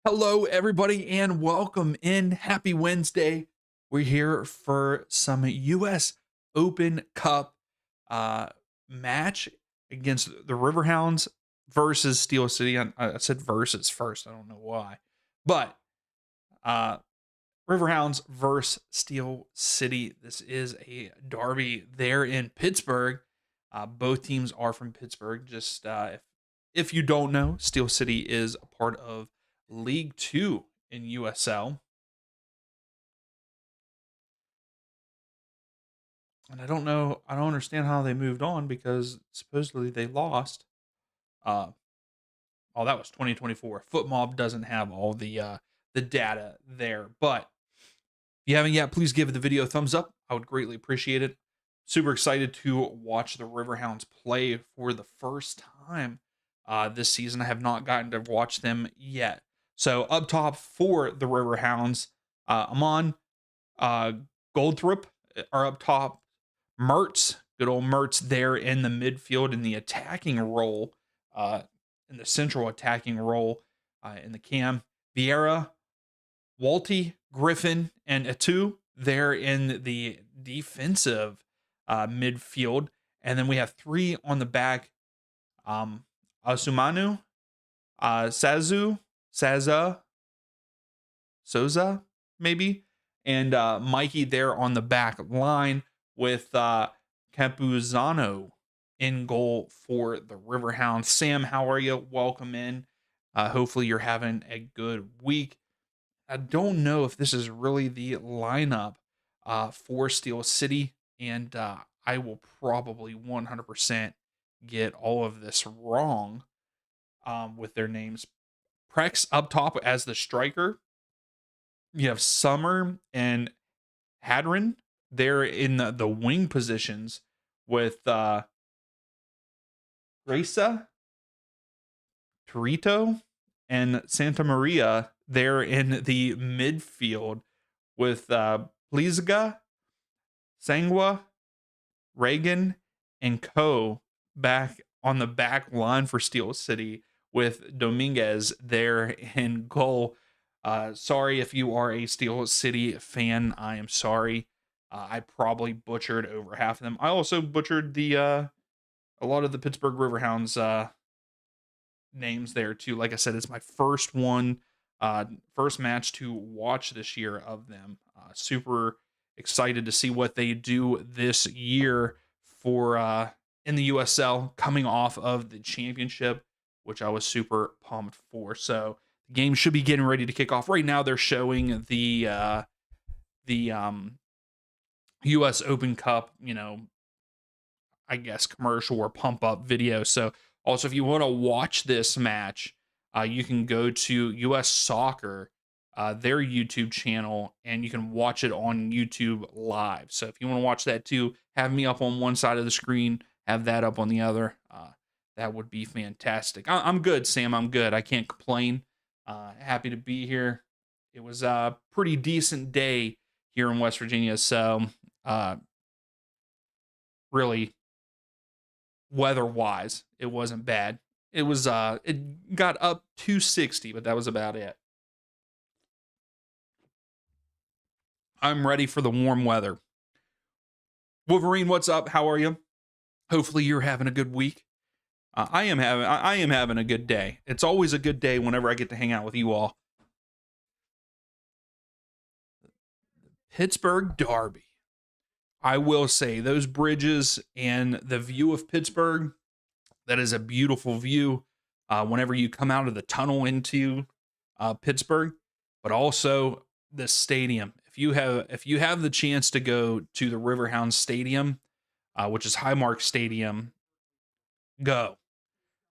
Hello, everybody, and welcome in. Happy Wednesday. We're here for some U.S. Open Cup uh, match against the Riverhounds versus Steel City. I said versus first. I don't know why, but uh, Riverhounds versus Steel City. This is a derby there in Pittsburgh. Both teams are from Pittsburgh. Just if you don't know, Steel City is a part of League Two in USL, and I don't know. I don't understand how they moved on because supposedly they lost. Uh, oh, that was 2024. Footmob doesn't have all the data there, but if you haven't yet, please give the video a thumbs up. I would greatly appreciate it. Super excited to watch the Riverhounds play for the first time this season. I have not gotten to watch them yet. So up top for the Riverhounds, Amon, uh, Goldthorpe are up top. Mertz, good old Mertz there in the midfield in the attacking role, uh, in the central attacking role in the cam. Vieira, Walty, Griffin, and Atu there in the defensive midfield. And then we have three on the back. Asumanu, Saza, Soza, maybe, and Mikey there on the back line with Campuzano in goal for the Riverhounds. Sam, how are you? Welcome in. Hopefully you're having a good week. I don't know if this is really the lineup for Steel City, and I will probably 100% get all of this wrong with their names. Prex up top as the striker. You have Summer and Hadron there in the wing positions with Gresa, Torito, and Santa Maria there in the midfield with Plizga, Sangwa, Reagan, and Co. back on the back line for Steel City with Dominguez there in goal. Sorry if you are a Steel City fan. I am sorry. I probably butchered over half of them. I also butchered the a lot of the Pittsburgh Riverhounds names there too. Like I said, it's my first one, first match to watch this year of them. Super excited to see what they do this year for in the USL, coming off of the championship, which I was super pumped for. So the game should be getting ready to kick off. Right now, they're showing the US Open Cup, I guess commercial or pump up video. So also, if you want to watch this match, you can go to US Soccer, their YouTube channel, and you can watch it on YouTube live. So if you want to watch that too, have me up on one side of the screen, have that up on the other. That would be fantastic. I'm good, Sam. I'm good. I can't complain. Happy to be here. It was a pretty decent day here in West Virginia. So really, weather wise, it wasn't bad. It was it got up to 60, but that was about it. I'm ready for the warm weather. Wolverine, what's up? How are you? Hopefully you're having a good week. I am having a good day. It's always a good day whenever I get to hang out with you all. Pittsburgh Derby. I will say those bridges and the view of Pittsburgh, that is a beautiful view whenever you come out of the tunnel into Pittsburgh, but also the stadium. If you have the chance to go to the Riverhounds Stadium, which is Highmark Stadium, go.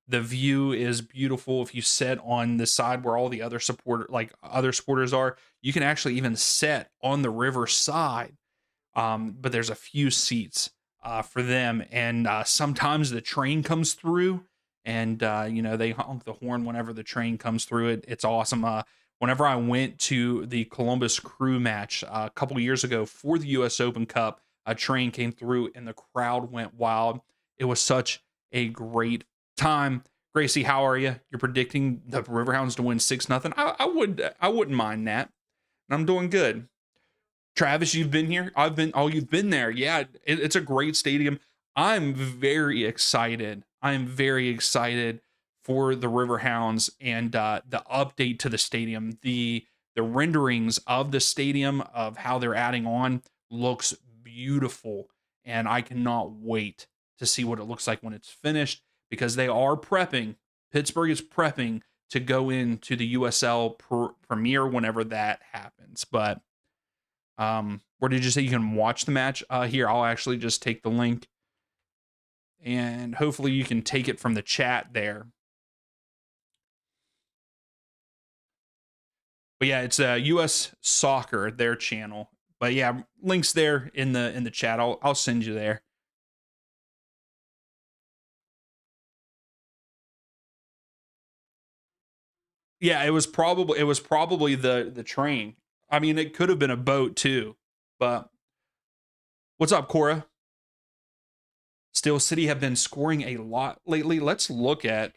The view is beautiful. If you sit on the side where all the other supporters are, you can actually even sit on the river side. But there's a few seats for them, and sometimes the train comes through, and they honk the horn whenever the train comes through. It's awesome. Whenever I went to the Columbus Crew match a couple years ago for the U.S. Open Cup, a train came through, and the crowd went wild. It was such a great time. Gracie, how are you? You're predicting the Riverhounds to win 6-0. I wouldn't mind that. I'm doing good. Travis, you've been here. I've been. Oh, you've been there. Yeah, it's a great stadium. I'm very excited. I'm very excited for the Riverhounds and the update to the stadium. The renderings of the stadium of how they're adding on looks beautiful, and I cannot wait to see what it looks like when it's finished because they are prepping. Pittsburgh is prepping to go into the USL premiere whenever that happens, but where did you say you can watch the match? Here, I'll actually just take the link and hopefully you can take it from the chat there. But yeah, it's US Soccer, their channel. But yeah, links there in the chat. I'll send you there. Yeah, it was probably the train. I mean, it could have been a boat too. But what's up, Cora? Steel City have been scoring a lot lately. Let's look at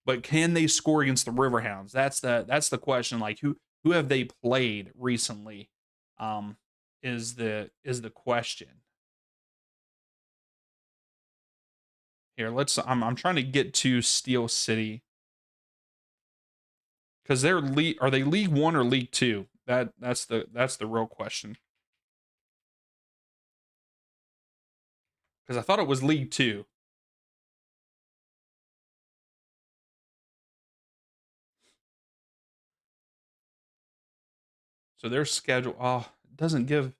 but can they score against the Riverhounds? That's the question. Like who have they played recently? Um, is the question. Here, let's. I'm trying to get to Steel City because they're league. Are they League One or League Two? That's the real question. Because I thought it was League Two. So their schedule. Oh, it doesn't give.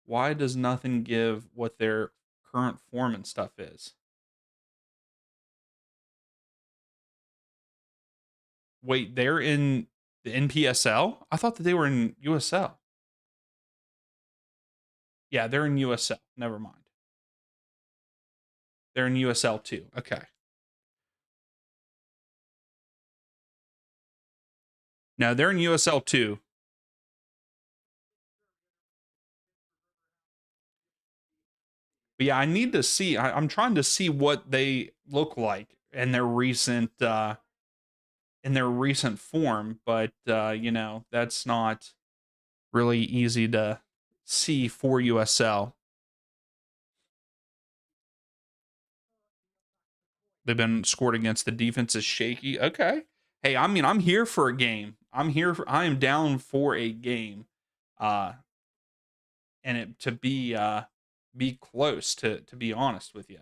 Why does nothing give what their current form and stuff is? Wait, they're in the NPSL? I thought that they were in USL. Yeah, they're in USL. Never mind. They're in USL too. Okay. No, they're in USL too. But yeah, I need to see. I'm trying to see what they look like in their recent form, but that's not really easy to see for USL. They've been scored against. The defense is shaky. Okay. Hey, I mean, I'm here for a game. I am down for a game. Uh and it to be close to be honest with you.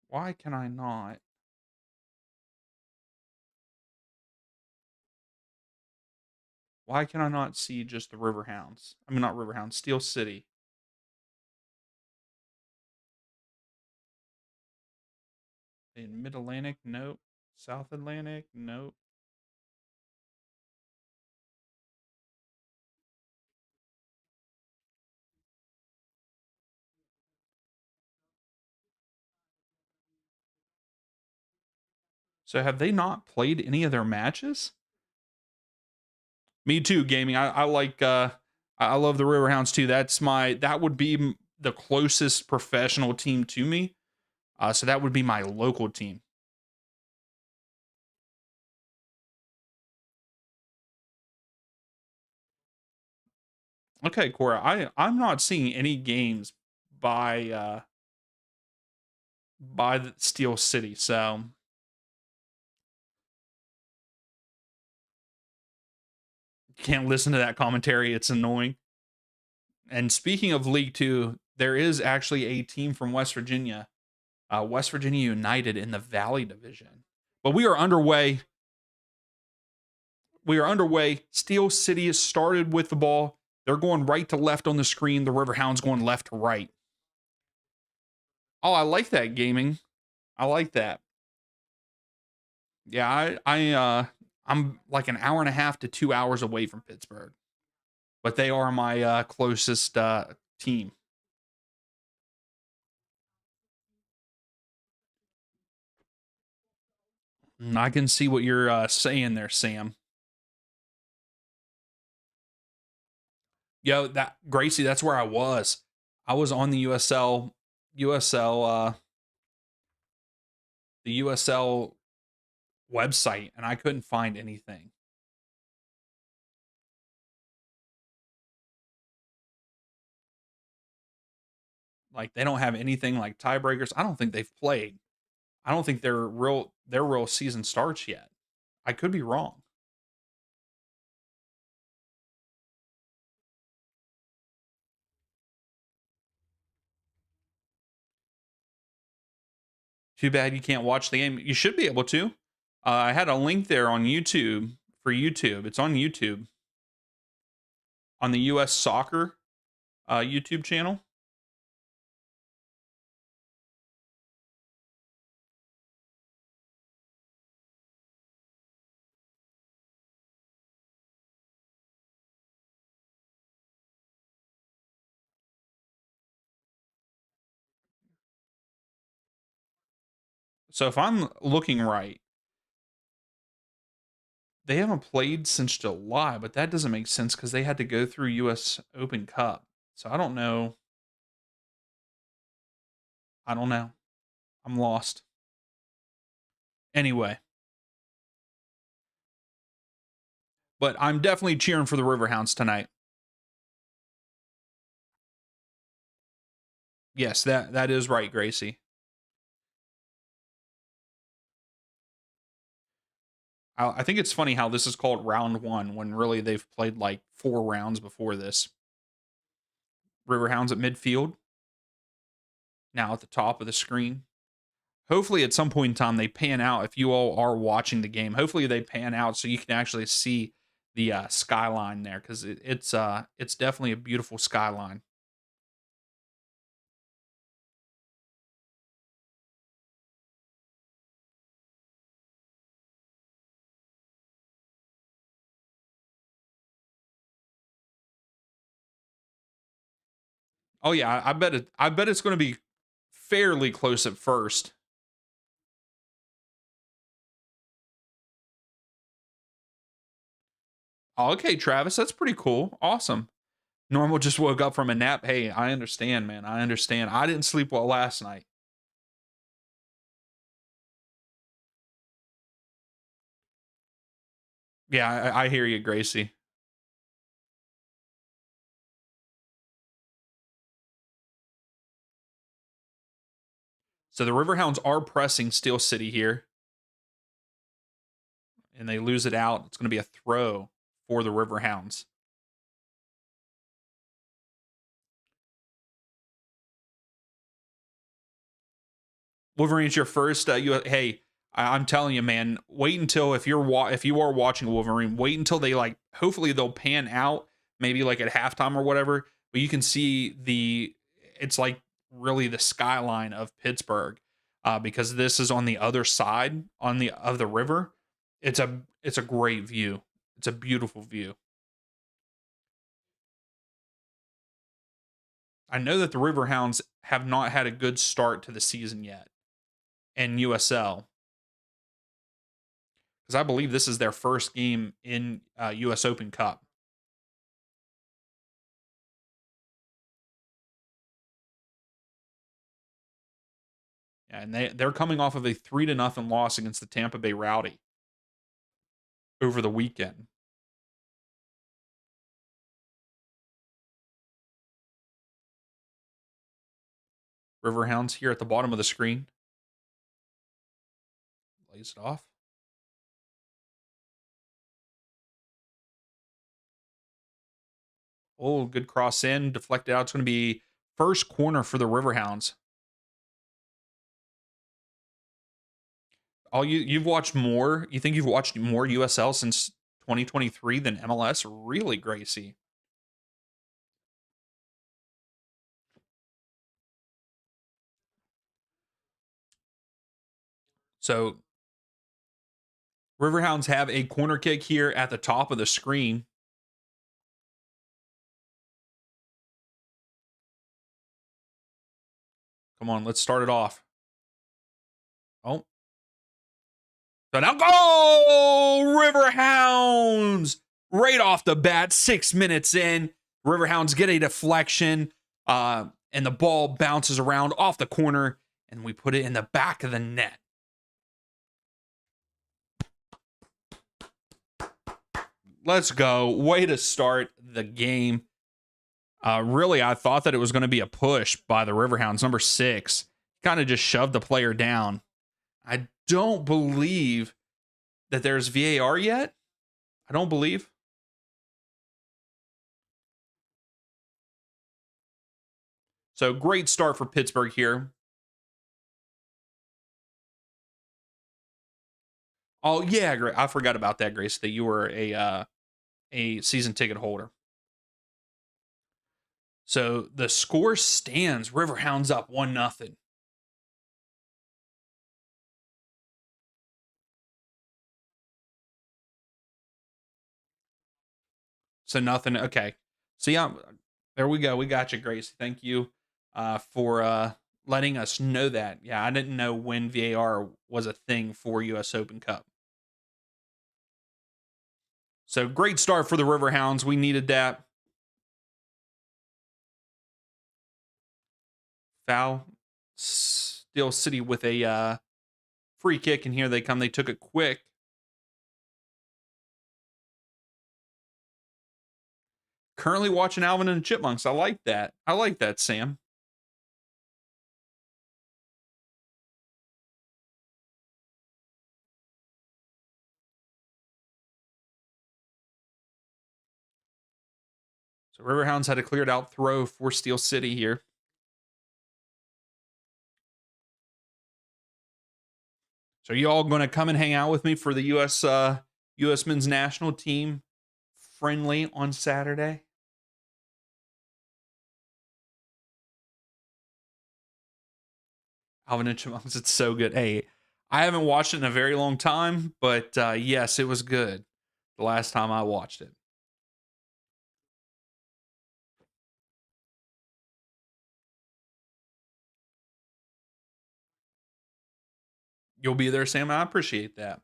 Why can I not? Why can I not see just the Riverhounds? I mean, not Riverhounds, Steel City. In Mid Atlantic, nope. South Atlantic, nope. So have they not played any of their matches? Me too, gaming. I like I love the Riverhounds too. That would be the closest professional team to me. So that would be my local team. Okay, Cora. I'm not seeing any games by by the Steel City. So you can't listen to that commentary. It's annoying. And speaking of League Two, there is actually a team from West Virginia, West Virginia United in the Valley Division. But we are underway. We are underway. Steel City has started with the ball. They're going right to left on the screen. The Riverhounds going left to right. Oh, I like that gaming. I like that. Yeah, I'm like an hour and a half to 2 hours away from Pittsburgh, but they are my closest team. I can see what you're saying there, Sam. Yo, that Gracie, that's where I was. I was on the the USL website, and I couldn't find anything. Like they don't have anything like tiebreakers. I don't think they've played. I don't think their real season starts yet. I could be wrong. Too bad you can't watch the game. You should be able to. I had a link there on YouTube for YouTube. It's on YouTube on the US Soccer YouTube channel. So if I'm looking right, they haven't played since July, but that doesn't make sense because they had to go through US Open Cup. So I don't know. I don't know. I'm lost. Anyway, but I'm definitely cheering for the Riverhounds tonight. Yes, that is right, Gracie. I think it's funny how this is called round one when really they've played like 4 rounds before this. Riverhounds at midfield, now at the top of the screen. Hopefully, at some point in time, they pan out. If you all are watching the game, hopefully they pan out so you can actually see the skyline there because it's definitely a beautiful skyline. Oh yeah, I bet it. I bet it's going to be fairly close at first. Oh, okay, Travis, that's pretty cool. Awesome. Normal just woke up from a nap. Hey, I understand, man. I understand. I didn't sleep well last night. Yeah, I hear you, Gracie. So the Riverhounds are pressing Steel City here, and they lose it out. It's going to be a throw for the Riverhounds. Wolverine's your first. Hey, I'm telling you, man. Wait until if you are watching Wolverine, wait until they like. Hopefully they'll pan out, maybe like at halftime or whatever. But you can see the. It's like really the skyline of Pittsburgh, because this is on the other side on the of the river. It's a great view. It's a beautiful view. I know that the Riverhounds have not had a good start to the season yet in USL, because I believe this is their first game in U.S. Open Cup. Yeah, and they're coming off of a 3-0 loss against the Tampa Bay Rowdy over the weekend. Riverhounds here at the bottom of the screen. Lays it off. Oh, good cross in, deflected out. It's going to be first corner for the Riverhounds. You've watched more. You think you've watched more USL since 2023 than MLS? Really, Gracie? So Riverhounds have a corner kick here at the top of the screen. Come on, let's start it off. Oh, So now go Riverhounds right off the bat. 6 minutes in, Riverhounds get a deflection, and the ball bounces around off the corner, and we put it in the back of the net. Let's go. Way to start the game. Really, I thought that it was going to be a push by the Riverhounds. Number 6 kind of just shoved the player down. I don't believe that there's VAR yet. I don't believe. So great start for Pittsburgh here. Oh yeah, great. I forgot about that, Grace, that you were a season ticket holder. So the score stands. Riverhounds up 1-0. So nothing. Okay. So yeah, there we go. We got you, Grace. Thank you for letting us know that. Yeah, I didn't know when VAR was a thing for US Open Cup. So great start for the Riverhounds. We needed that. Foul. Steel City with a free kick, and here they come. They took it quick. Currently watching Alvin and the Chipmunks. I like that. I like that, Sam. So Riverhounds had a cleared out throw for Steel City here. So you all going to come and hang out with me for the U.S. men's national team friendly on Saturday? Alvin and Chipmunks, it's so good. Hey, I haven't watched it in a very long time, but yes, it was good the last time I watched it. You'll be there, Sam. I appreciate that.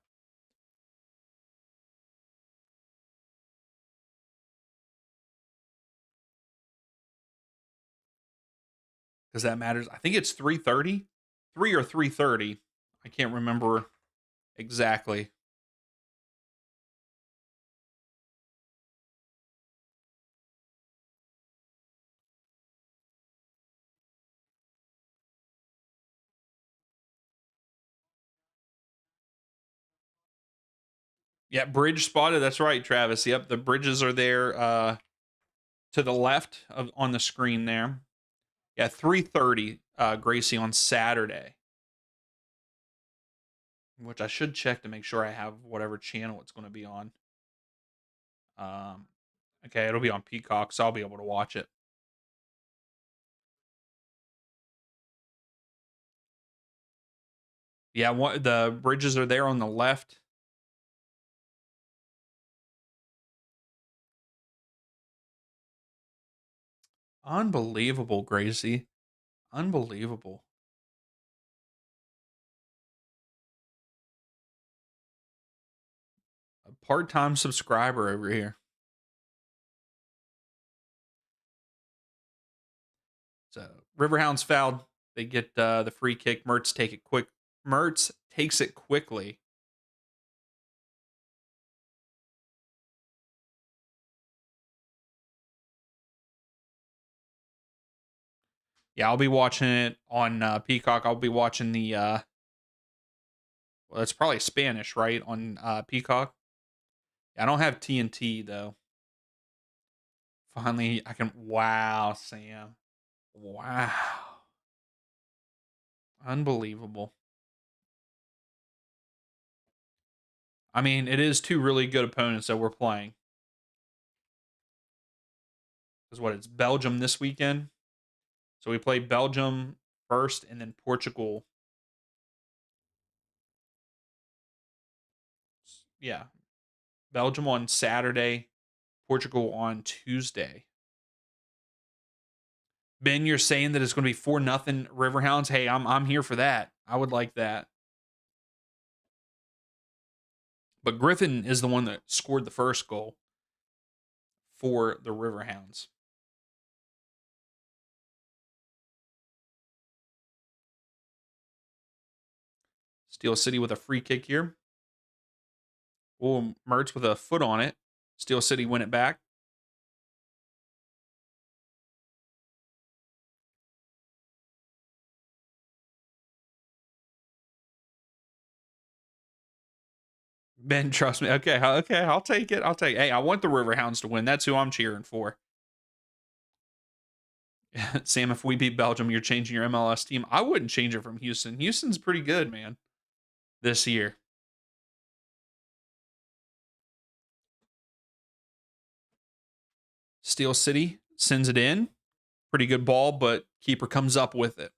Because that matters. I think it's 3:30. 3 or 3:30. I can't remember exactly. Yeah, bridge spotted. That's right, Travis. Yep, the bridges are there to the left of on the screen there. Yeah, 3:30, Gracie on Saturday. Which I should check to make sure I have whatever channel it's going to be on. Okay, it'll be on Peacock, so I'll be able to watch it. Yeah, the bridges are there on the left. Unbelievable, Gracie. Unbelievable. A part-time subscriber over here. So Riverhounds fouled. They get the free kick. Mertz take it quick. Mertz takes it quickly. Yeah, I'll be watching it on Peacock. I'll be watching the well, it's probably Spanish, right? On Peacock. Yeah, I don't have TNT though. Finally, I can. Wow, Sam. Wow. Unbelievable. I mean, it is two really good opponents that we're playing. Because what, it's Belgium this weekend. So we play Belgium first and then Portugal. Yeah. Belgium on Saturday, Portugal on Tuesday. Ben, you're saying that it's going to be 4-0 Riverhounds. Hey, I'm here for that. I would like that. But Griffin is the one that scored the first goal for the Riverhounds. Steel City with a free kick here. Oh, Mertz with a foot on it. Steel City win it back. Ben, trust me. Okay, okay, I'll take it. I'll take it. Hey, I want the Riverhounds to win. That's who I'm cheering for. Sam, if we beat Belgium, you're changing your MLS team. I wouldn't change it from Houston. Houston's pretty good, man, this year. Steel City sends it in. Pretty good ball, but keeper comes up with it.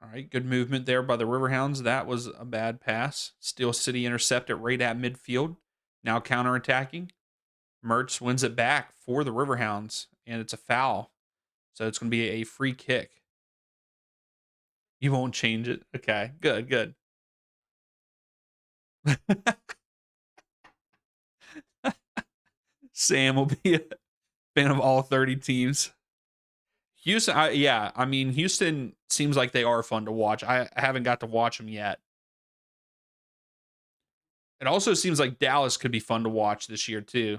All right, good movement there by the Riverhounds. That was a bad pass. Steel City intercepted right at midfield. Now counterattacking. Mertz wins it back for the Riverhounds, and it's a foul. So it's going to be a free kick. You won't change it. Okay, good, good. Sam will be a fan of all 30 teams. Houston, yeah, I mean, Houston seems like they are fun to watch. I haven't got to watch them yet. It also seems like Dallas could be fun to watch this year, too.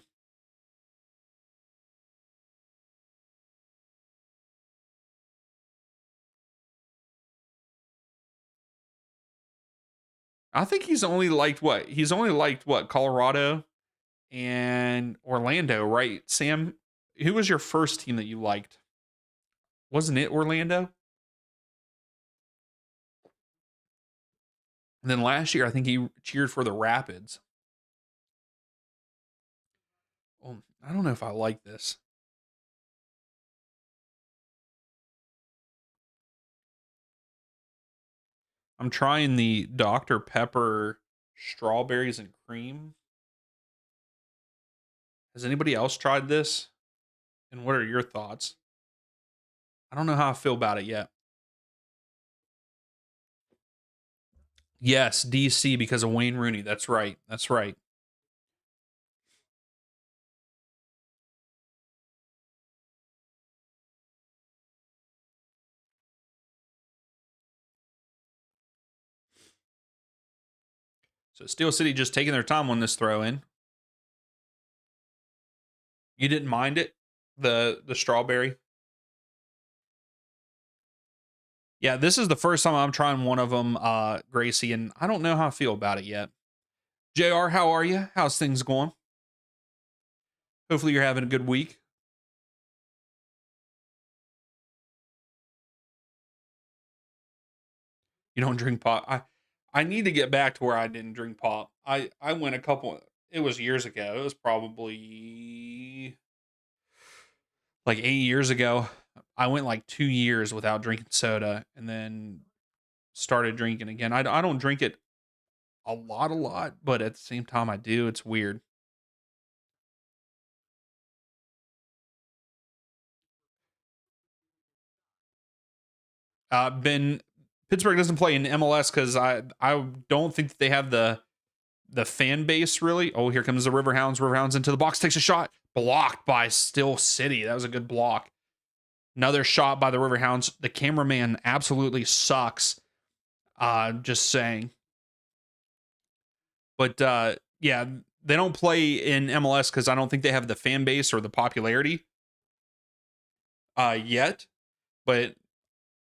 I think he's only liked what? He's only liked what? Colorado and Orlando, right? Sam, who was your first team that you liked? Wasn't it Orlando? And then last year, I think he cheered for the Rapids. Well, I don't know if I like this. I'm trying the Dr. Pepper strawberries and cream. Has anybody else tried this? And what are your thoughts? I don't know how I feel about it yet. Yes, DC because of Wayne Rooney. That's right. That's right. So Steel City just taking their time on this throw in. You didn't mind it? The strawberry? Yeah, this is the first time I'm trying one of them, Gracie, and I don't know how I feel about it yet. JR, how are you? How's things going? Hopefully you're having a good week. You don't drink pop. I need to get back to where I didn't drink pop. I went a couple. It was years ago. It was probably like 8 years ago. I went like 2 years without drinking soda, and then started drinking again. I don't drink it a lot, but at the same time I do. It's weird. Been Pittsburgh doesn't play in MLS because I don't think that they have the fan base really. Oh, here comes the Riverhounds. Riverhounds into the box, takes a shot, blocked by Still City. That was a good block. Another shot by the Riverhounds. The cameraman absolutely sucks. Just saying. But yeah, they don't play in MLS because I don't think they have the fan base or the popularity yet. But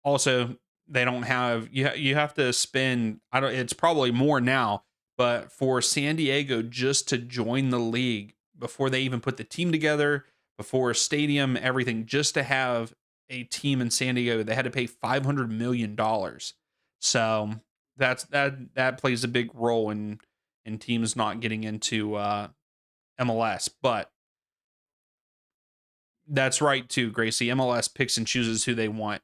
also they don't have you have to spend I don't it's probably more now, but for San Diego just to join the league before they even put the team together, before stadium, everything, just to have a team in San Diego, they had to pay $500 million. So that plays a big role in teams not getting into MLS. But that's right too, Gracie. MLS picks and chooses who they want.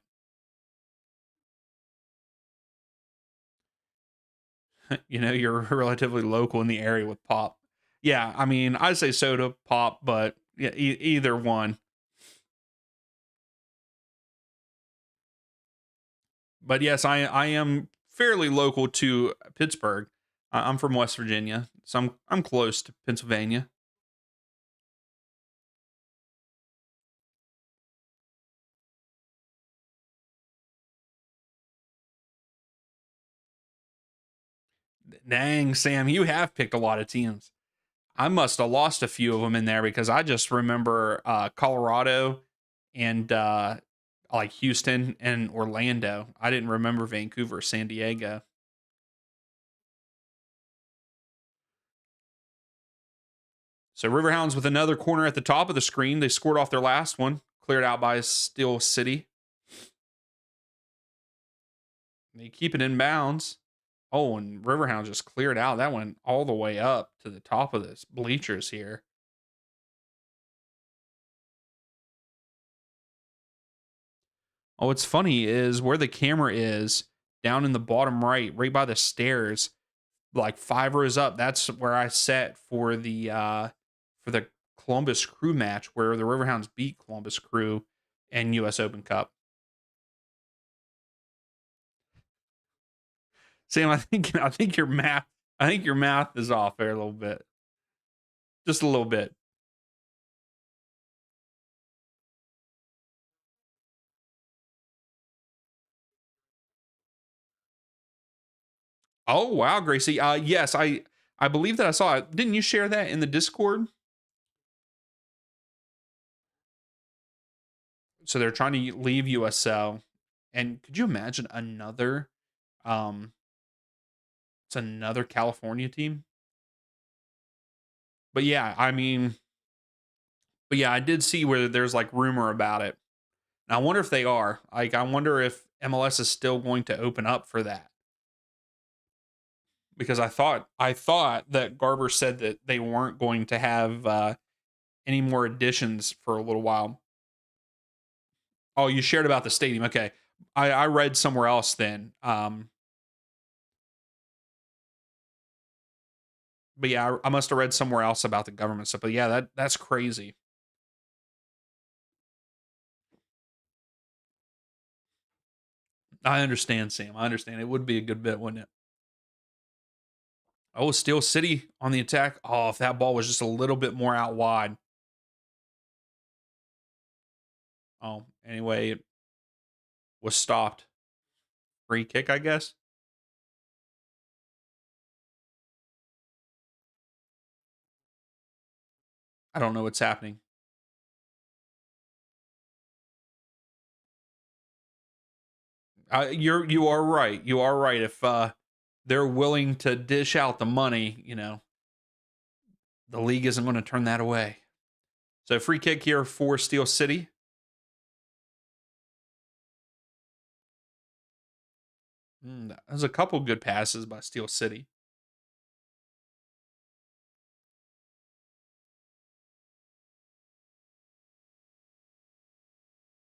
You know, you're relatively local in the area with pop. Yeah, I mean, I'd say soda, pop, but yeah, either one. But yes, I am fairly local to Pittsburgh. I'm from West Virginia, so I'm close to Pennsylvania. Dang, Sam, you have picked a lot of teams. I must have lost a few of them in there because I just remember Colorado and like Houston and Orlando. I didn't remember Vancouver, San Diego. So Riverhounds with another corner at the top of the screen. They scored off their last one, cleared out by Steel City. They keep it in bounds. Oh, and Riverhounds just cleared out. That went all the way up to the top of this bleachers here. Oh, what's funny is where the camera is down in the bottom right, right by the stairs, like 5 rows up. That's where I sat for the Columbus Crew match where the Riverhounds beat Columbus Crew and US Open Cup. Sam, I think your math is off there a little bit. Just a little bit. Oh wow, Gracie. Yes, I believe that I saw it. Didn't you share that in the Discord? So they're trying to leave USL. And could you imagine um it's another California team? But yeah, I mean, but yeah, I did see where there's like rumor about it. And I wonder if they are. Like I wonder if MLS is still going to open up for that. Because I thought that Garber said that they weren't going to have any more additions for a little while. Oh, you shared about the stadium. Okay. I read somewhere else then. But yeah, I must have read somewhere else about the government stuff. But yeah, that's crazy. I understand, Sam. I understand. It would be a good bit, wouldn't it? Oh, Steel City on the attack. Oh, if that ball was just a little bit more out wide. Oh, anyway, it was stopped. Free kick, I guess. I don't know what's happening. You are right. You are right. If they're willing to dish out the money, the league isn't going to turn that away. So free kick here for Steel City. There's a couple good passes by Steel City.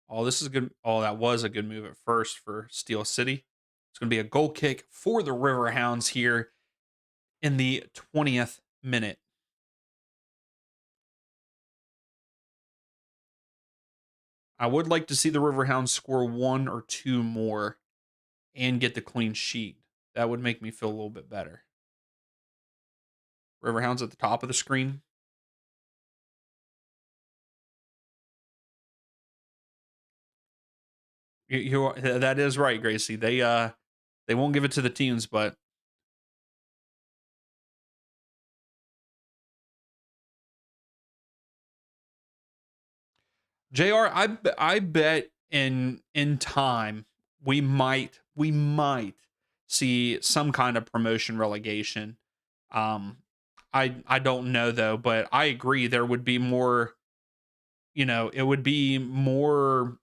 Oh, this is good. Oh, that was a good move at first for Steel City. It's going to be a goal kick for the Riverhounds here in the 20th minute. I would like to see the Riverhounds score one or two more and get the clean sheet. That would make me feel a little bit better. Riverhounds at the top of the screen. That is right, Gracie. They won't give it to the teams, but Jr. I bet in time we might see some kind of promotion relegation. Um, I don't know though, but I agree there would be more. It would be more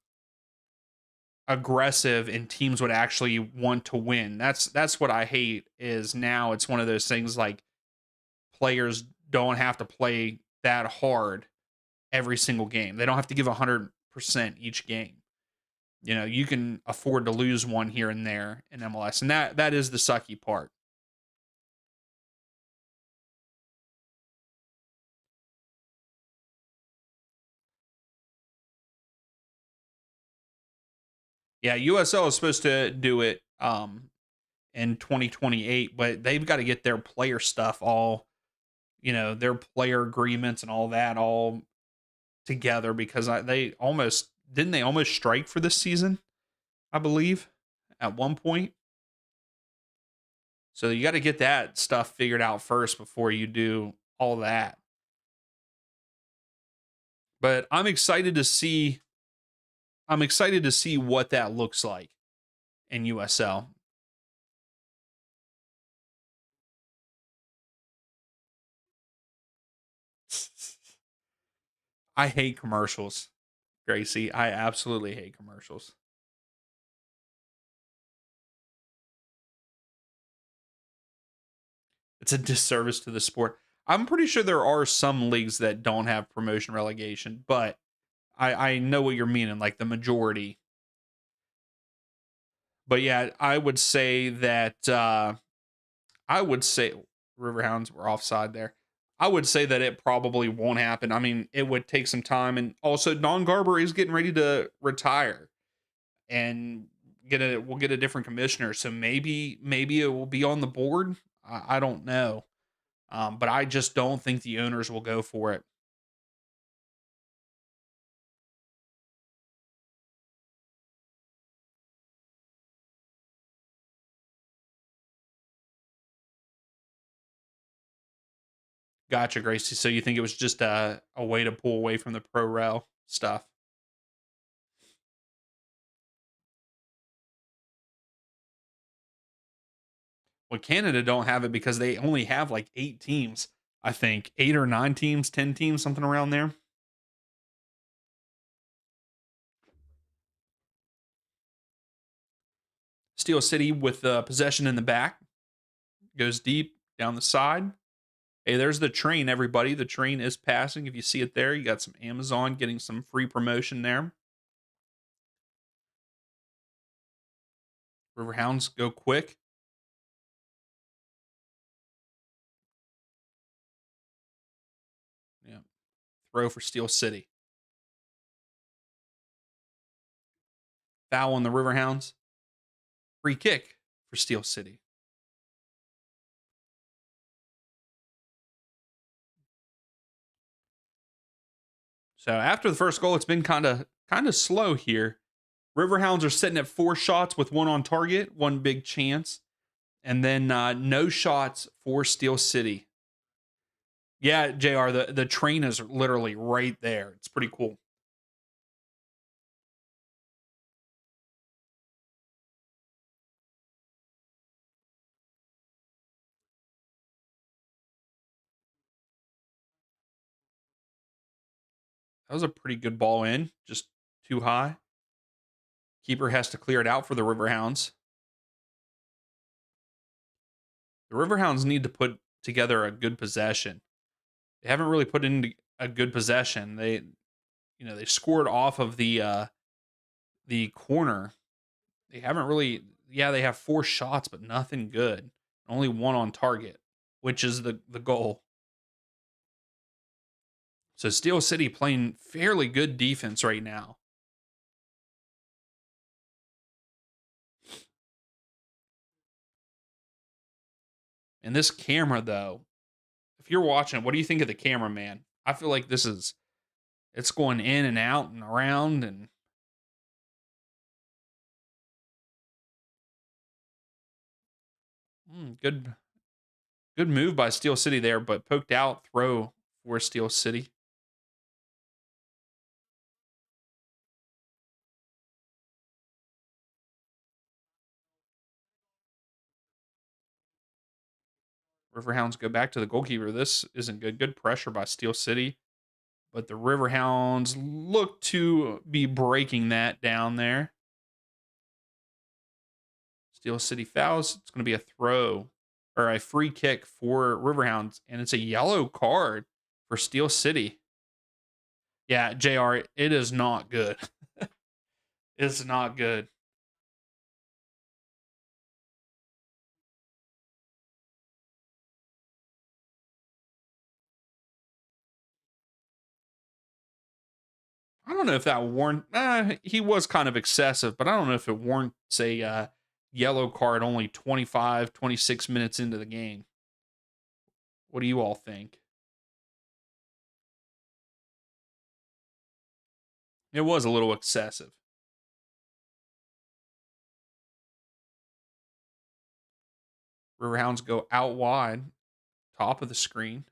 aggressive and teams would actually want to win. That's what I hate is now it's one of those things like players don't have to play that hard every single game. They don't have to give 100% each game. You can afford to lose one here and there in MLS, and that is the sucky part. Yeah, USL is supposed to do it in 2028, but they've got to get their player stuff all, their player agreements and all that all together because they almost didn't they almost strike for this season, I believe, at one point. So you got to get that stuff figured out first before you do all that. But I'm excited to see what that looks like in USL. I hate commercials, Gracie. I absolutely hate commercials. It's a disservice to the sport. I'm pretty sure there are some leagues that don't have promotion relegation, but I know what you're meaning, like the majority. But yeah, I would say Riverhounds were offside there. I would say that it probably won't happen. I mean, it would take some time, and also Don Garber is getting ready to retire, and we'll get a different commissioner. So maybe it will be on the board. I don't know, but I just don't think the owners will go for it. Gotcha, Gracie. So you think it was just a way to pull away from the pro rel stuff? Well, Canada don't have it because they only have like 8 teams. I think 8 or 9 teams, 10 teams, something around there. Steel City with the possession in the back goes deep down the side. Hey, there's the train, everybody. The train is passing. If you see it there, you got some Amazon getting some free promotion there. Riverhounds go quick. Yeah. Throw for Steel City. Foul on the Riverhounds. Free kick for Steel City. So after the first goal, it's been kind of slow here. Riverhounds are sitting at 4 shots with one on target, one big chance, and then no shots for Steel City. Yeah, Jr. The train is literally right there. It's pretty cool. That was a pretty good ball in, just too high. Keeper has to clear it out for the Riverhounds. The Riverhounds need to put together a good possession. They haven't really put in a good possession. They scored off of the corner. They haven't really. Yeah, they have 4 shots, but nothing good. Only one on target, which is the goal. So Steel City playing fairly good defense right now. And this camera, though, if you're watching, what do you think of the camera, man? I feel like it's going in and out and around, and good move by Steel City there, but poked out throw for Steel City. Riverhounds go back to the goalkeeper. This isn't good. Good pressure by Steel City, but the Riverhounds look to be breaking that down there. Steel City fouls. It's going to be a throw or a free kick for Riverhounds, and it's a yellow card for Steel City. Yeah, JR, it is not good. It's not good. I don't know if that warrant. He was kind of excessive, but I don't know if it warrants a yellow card only 25, 26 minutes into the game. What do you all think? It was a little excessive. Riverhounds go out wide, top of the screen.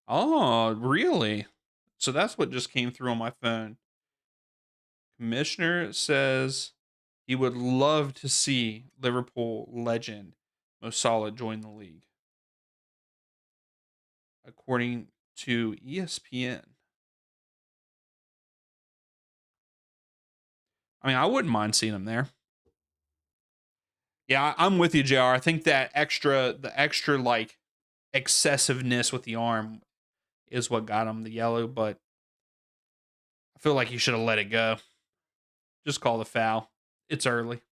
Oh, really? So that's what just came through on my phone. Commissioner says he would love to see Liverpool legend Mo Salah join the league, according to ESPN. I mean, I wouldn't mind seeing him there. Yeah, I'm with you, JR. I think that the extra like excessiveness with the arm is what got him the yellow, but I feel like he should have let it go. Just call the foul. It's early.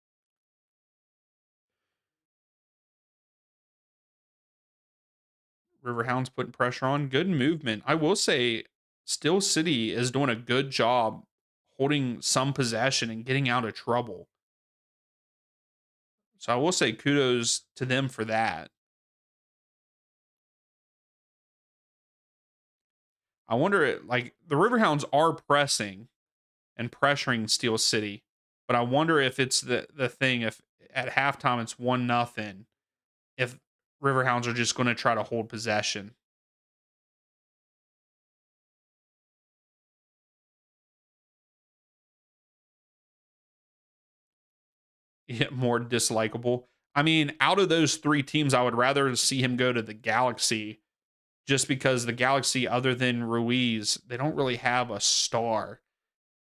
Riverhounds putting pressure on. Good movement. I will say, Steel City is doing a good job holding some possession and getting out of trouble. So I will say kudos to them for that. I wonder, like the Riverhounds are pressing and pressuring Steel City, but I wonder if it's the thing if at halftime it's 1-0, if Riverhounds are just going to try to hold possession. Yeah, more dislikable. I mean, out of those three teams, I would rather see him go to the Galaxy just because the Galaxy, other than Ruiz, they don't really have a star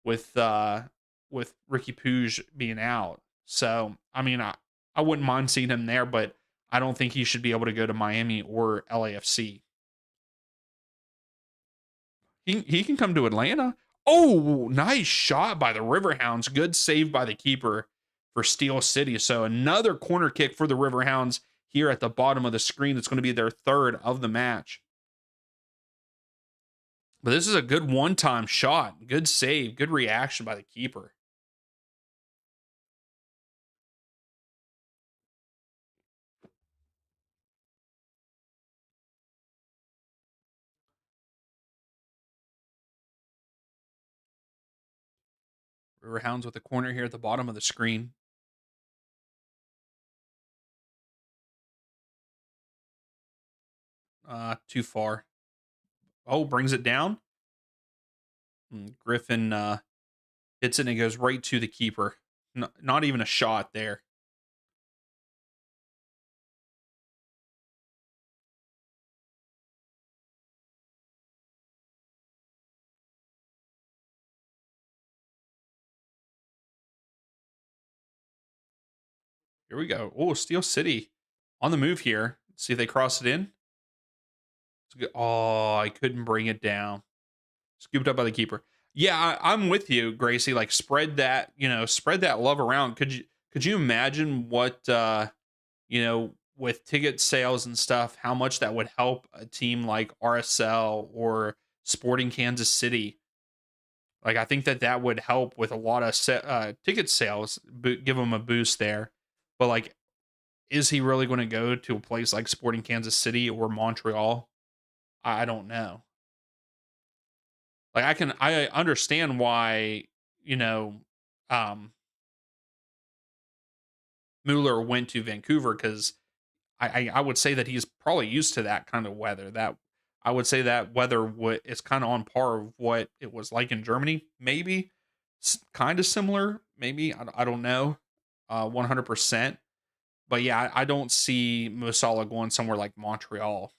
with Ricky Puig being out. So I mean, I wouldn't mind seeing him there, but I don't think he should be able to go to Miami or LAFC. He can come to Atlanta. Oh, nice shot by the Riverhounds. Good save by the keeper for Steel City. So another corner kick for the Riverhounds here at the bottom of the screen. It's going to be their third of the match. But this is a good one-time shot. Good save. Good reaction by the keeper. Riverhounds with the corner here at the bottom of the screen. Too far. Oh, brings it down. Griffin hits it and it goes right to the keeper. Not even a shot there. Here we go. Oh, Steel City on the move here. See if they cross it in. It's good. Oh, I couldn't bring it down. Scooped up by the keeper. Yeah, I'm with you, Gracie. Like spread that love around. Could you imagine what with ticket sales and stuff, how much that would help a team like RSL or Sporting Kansas City? Like I think that that would help with a lot of ticket sales, give them a boost there. But like, is he really going to go to a place like Sporting Kansas City or Montreal? I don't know. Like I understand why you know um, Mueller went to Vancouver because I would say that he's probably used to that kind of weather. That I would say that weather is kind of on par of what it was like in Germany. Maybe kind of similar. Maybe I don't know, 100%. But yeah, I don't see Musala going somewhere like Montreal.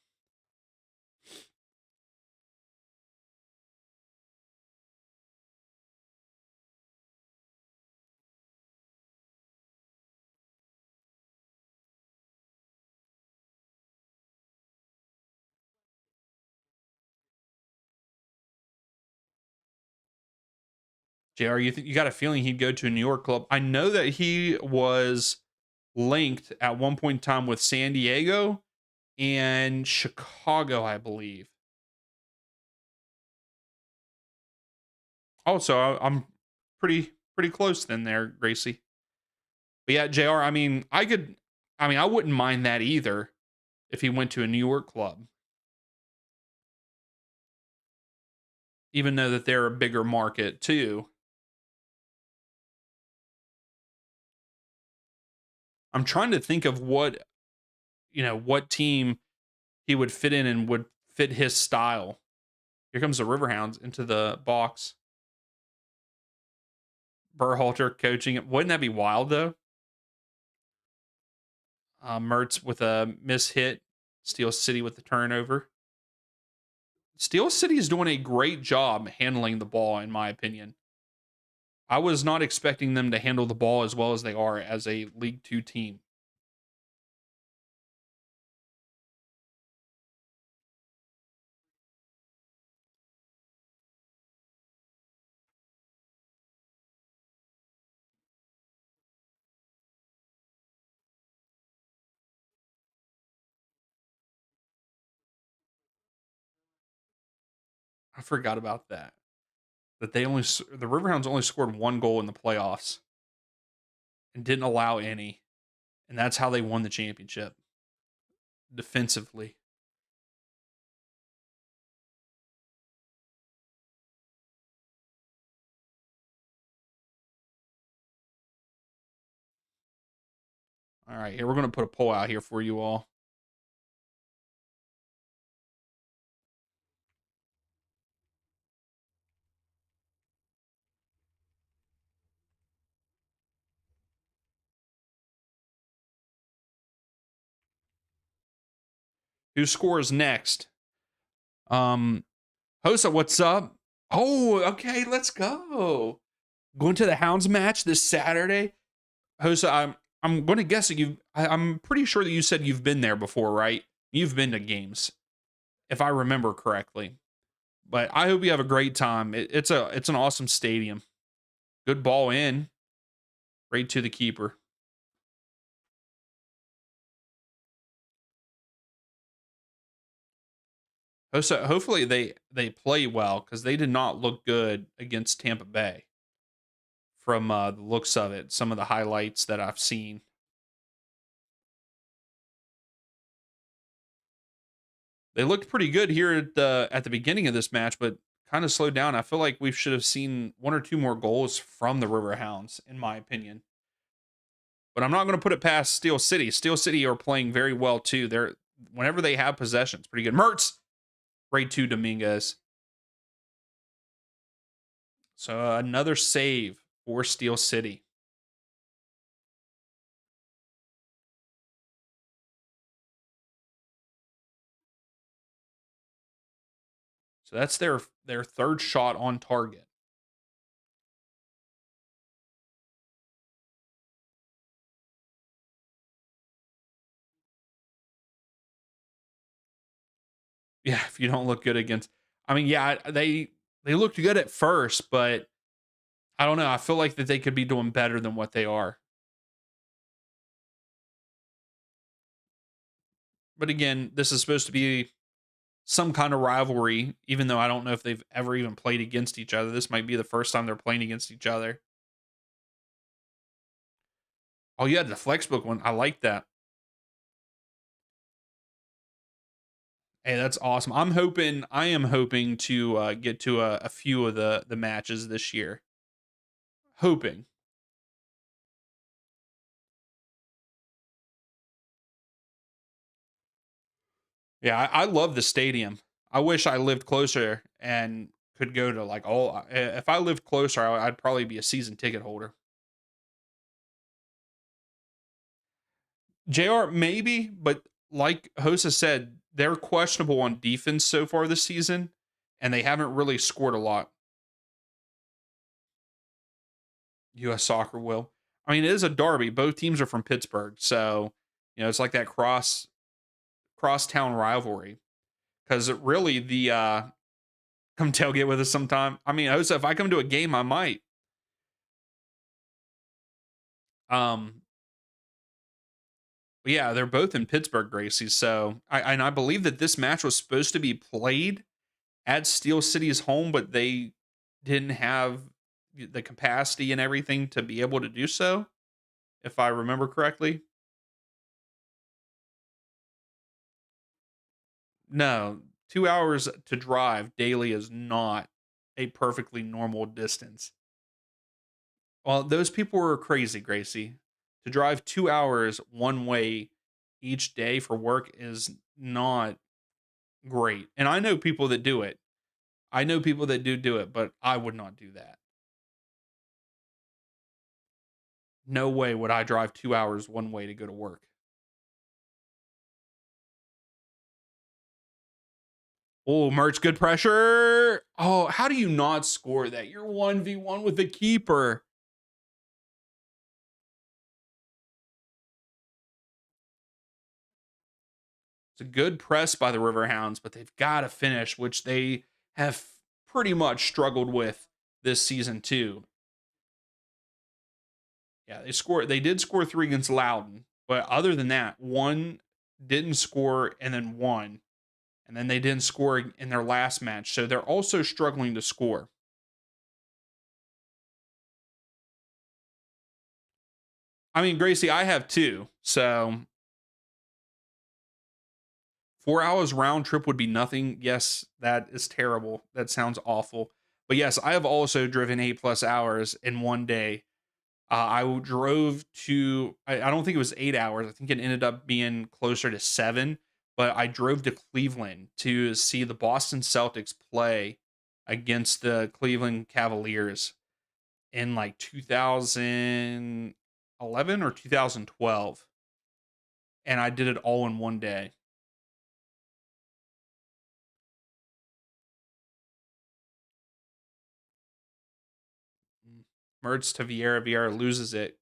Jr., you got a feeling he'd go to a New York club? I know that he was. linked at one point in time with San Diego and Chicago, I believe. Also, I'm pretty close then there, Gracie. But yeah, JR, I wouldn't mind that either if he went to a New York club, even though that they're a bigger market too. I'm trying to think of what team he would fit in and would fit his style. Here comes the Riverhounds into the box. Berhalter coaching it. Wouldn't that be wild though? Mertz with a miss hit. Steel City with the turnover. Steel City is doing a great job handling the ball, in my opinion. I was not expecting them to handle the ball as well as they are as a League Two team. I forgot about that. That the Riverhounds only scored one goal in the playoffs and didn't allow any, and that's how they won the championship defensively. All right, here we're going to put a poll out here for you all. Who scores next? Hosa, what's up? Oh, okay, let's go. Going to the Hounds match this Saturday. Hosa, I'm going to guess that I'm pretty sure that you said you've been there before, right? You've been to games, if I remember correctly. But I hope you have a great time. It's an awesome stadium. Good ball in, right to the keeper. Hosa, hopefully they play well because they did not look good against Tampa Bay. From the looks of it, some of the highlights that I've seen. They looked pretty good here at the beginning of this match, but kind of slowed down. I feel like we should have seen one or two more goals from the Riverhounds, in my opinion. But I'm not going to put it past Steel City. Steel City are playing very well too. Whenever they have possession, it's pretty good. Mertz, right to Dominguez. So another save for Steel City. So that's their third shot on target. Yeah, if you don't look good against, yeah, they looked good at first, but I don't know. I feel like that they could be doing better than what they are. But again, this is supposed to be some kind of rivalry, even though I don't know if they've ever even played against each other. This might be the first time they're playing against each other. Oh, yeah, the Flexbook one. I like that. Hey, that's awesome. I am hoping to get to a few of the matches this year. Hoping. Yeah, I love the stadium. I wish I lived closer and could go to like all. If I lived closer, I'd probably be a season ticket holder. JR, maybe, but like Hosa said, they're questionable on defense so far this season, and they haven't really scored a lot. U.S. Soccer will. It is a derby. Both teams are from Pittsburgh, so it's like that crosstown rivalry. Because really, the come tailgate with us sometime. Hosa, if I come to a game, I might. Um, But yeah, they're both in Pittsburgh, Gracie. So I believe that this match was supposed to be played at Steel City's home, but they didn't have the capacity and everything to be able to do so, if I remember correctly. No, 2 hours to drive daily is not a perfectly normal distance. Well, those people were crazy, Gracie. To drive 2 hours one way each day for work is not great. And I know people that do it. I know people that do it, but I would not do that. No way would I drive 2 hours one way to go to work. Oh, Merch, good pressure. Oh, how do you not score that? You're 1v1 with the keeper. It's a good press by the Riverhounds, but they've got to finish, which they have pretty much struggled with this season too. Yeah, they did score 3 against Loudon, but other than that, one didn't score and then one. And then they didn't score in their last match. So they're also struggling to score. I mean, Gracie, I have two. So 4 hours round trip would be nothing. Yes, that is terrible. That sounds awful. But yes, I have also driven 8+ hours in one day. I drove to, I don't think it was 8 hours. I think it ended up being closer to 7. But I drove to Cleveland to see the Boston Celtics play against the Cleveland Cavaliers in like 2011 or 2012. And I did it all in one day. Mertz to Vieira. Vieira loses it.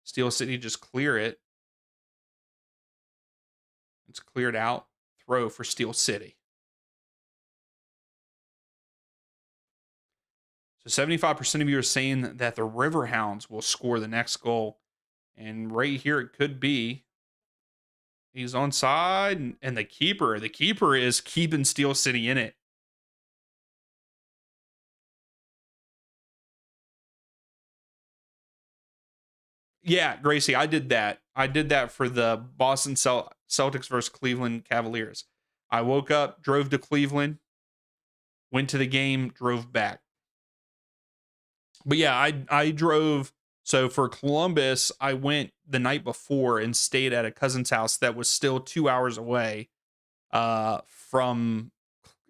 Steel City just clear it. It's cleared out. Throw for Steel City. So 75% of you are saying that the Riverhounds will score the next goal. And right here it could be. He's on side, and the keeper is keeping Steel City in it. Yeah, Gracie, I did that. I did that for the Boston Celtics versus Cleveland Cavaliers. I woke up, drove to Cleveland, went to the game, drove back. But yeah, I drove. So for Columbus, I went the night before and stayed at a cousin's house that was still 2 hours away from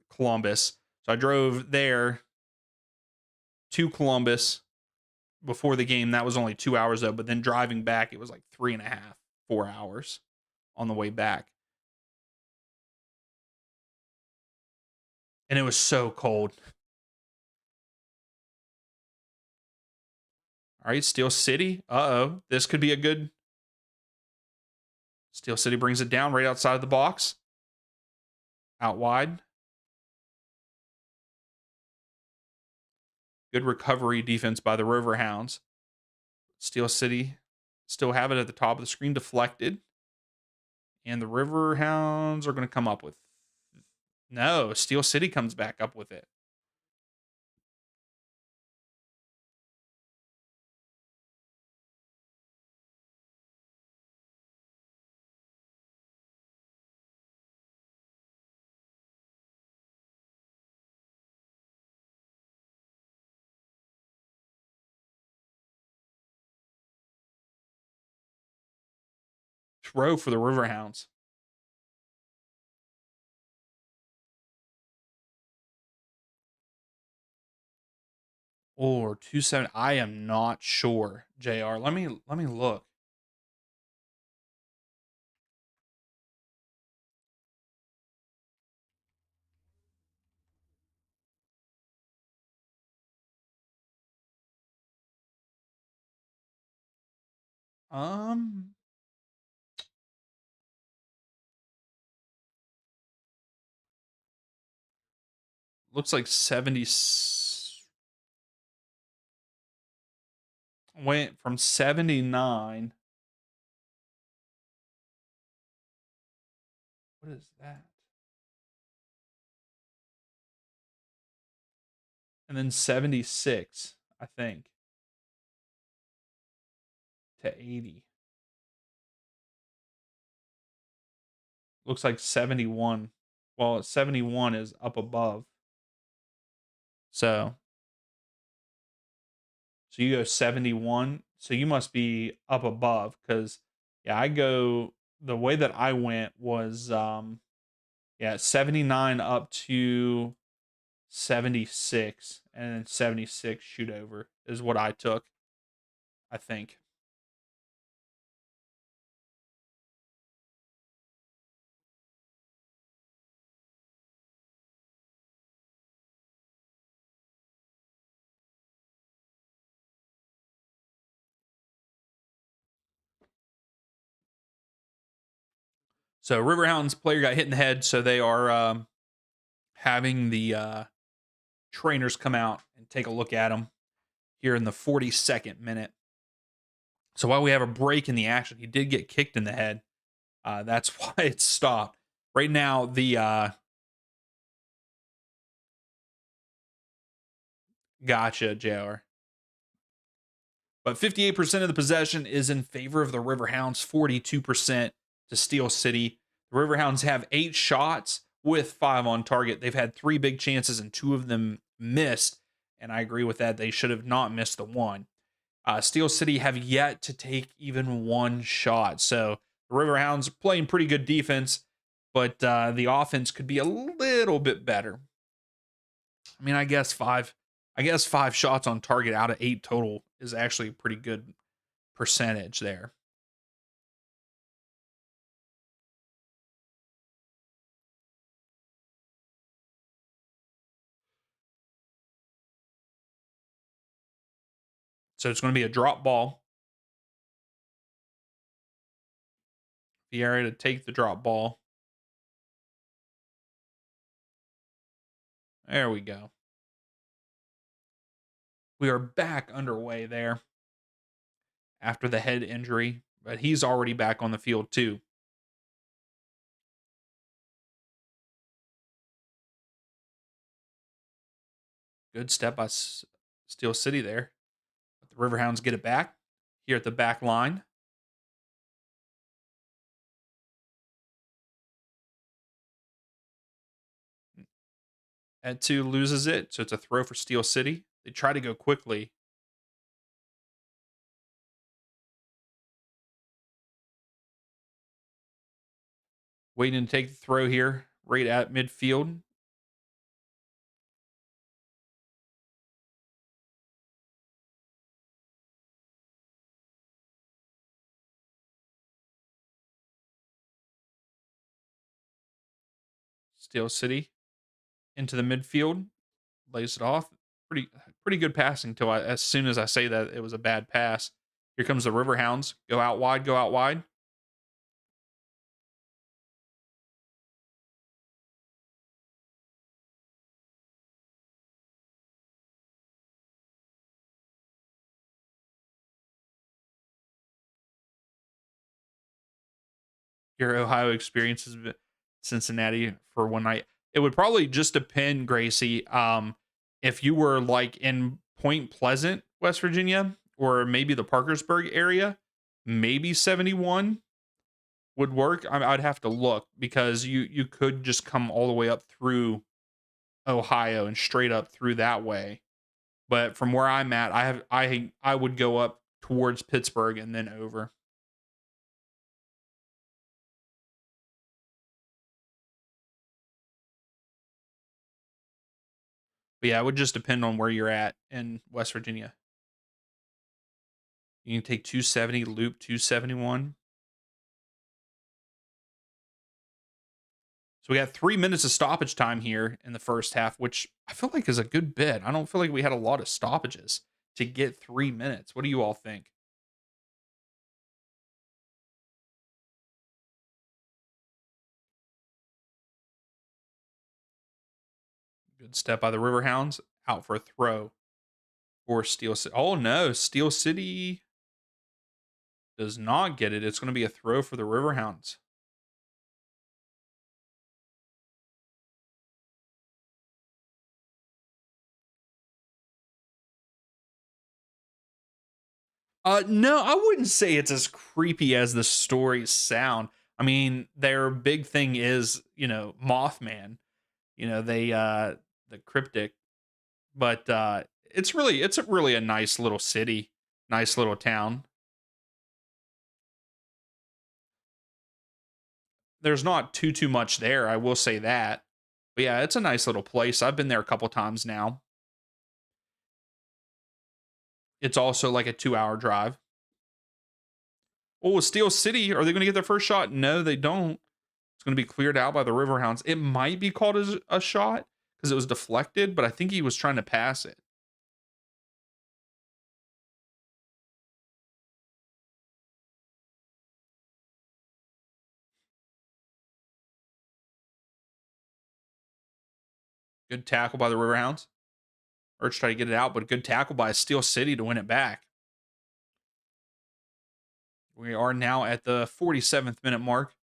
Columbus. So I drove there to Columbus before the game. That was only 2 hours though, but then driving back, it was like 3.5, 4 hours on the way back. And it was so cold. All right, Steel City. Uh-oh. This could be a good. Steel City brings it down right outside of the box. Out wide. Good recovery defense by the Riverhounds. Steel City still have it at the top of the screen, deflected. And the Riverhounds are going to come up with. No, Steel City comes back up with it. Throw for the Riverhounds. Or 270. I am not sure, JR. Let me look. Um looks like 70 went from 79 What is that? And then 76, I think, to 80. Looks like 71. Well, 71 is up above. So, so you go 71. So you must be up above because yeah, I go the way that I went was yeah, 79 up to 76 and then 76 shoot over is what I took, I think. So Riverhounds player got hit in the head, so they are having the trainers come out and take a look at him here in the 42nd minute. So while we have a break in the action, he did get kicked in the head. That's why it stopped. Right now, the gotcha, JR. But 58% of the possession is in favor of the Riverhounds, 42% to Steel City. The Riverhounds have 8 shots with 5 on target. They've had 3 big chances and 2 of them missed. And I agree with that. They should have not missed the one. Steel City have yet to take even 1 shot. So the Riverhounds playing pretty good defense, but the offense could be a little bit better. I mean, I guess 5 shots on target out of 8 total is actually a pretty good percentage there. So it's going to be a drop ball. Vieira to take the drop ball. There we go. We are back underway there after the head injury, but he's already back on the field too. Good step by Steel City there. But the Riverhounds get it back here at the back line. At 2 loses it, so it's a throw for Steel City. They try to go quickly. Waiting to take the throw here, right at midfield. Steel City into the midfield, lays it off. Pretty good passing till as soon as I say that it was a bad pass. Here comes the Riverhounds. Go out wide, go out wide. Your Ohio experience has been Cincinnati for one night. It would probably just depend, Gracie, if you were like in Point Pleasant, West Virginia, or maybe the Parkersburg area, maybe 71 would work. I'd have to look because you could just come all the way up through Ohio and straight up through that way. But from where I'm at, I would go up towards Pittsburgh and then over. But yeah, it would just depend on where you're at in West Virginia. You can take 270, loop 271. So we got 3 minutes of stoppage time here in the first half, which I feel like is a good bit. I don't feel like we had a lot of stoppages to get 3 minutes. What do you all think? Good step by the Riverhounds. Out for a throw for Steel City. Oh no, Steel City does not get it. It's going to be a throw for the Riverhounds. No, I wouldn't say it's as creepy as the stories sound. I mean, their big thing is, Mothman. They the cryptic, but it's really a nice little city, nice little town. There's not too much there, I will say that. But yeah, it's a nice little place. I've been there a couple times now. It's also like a 2-hour drive. Oh, Steel City, are they going to get their first shot? No, they don't. It's going to be cleared out by the Riverhounds. It might be called as a shot because it was deflected, but I think he was trying to pass it. Good tackle by the Riverhounds. Urge tried to get it out, but good tackle by Steel City to win it back. We are now at the 47th minute mark.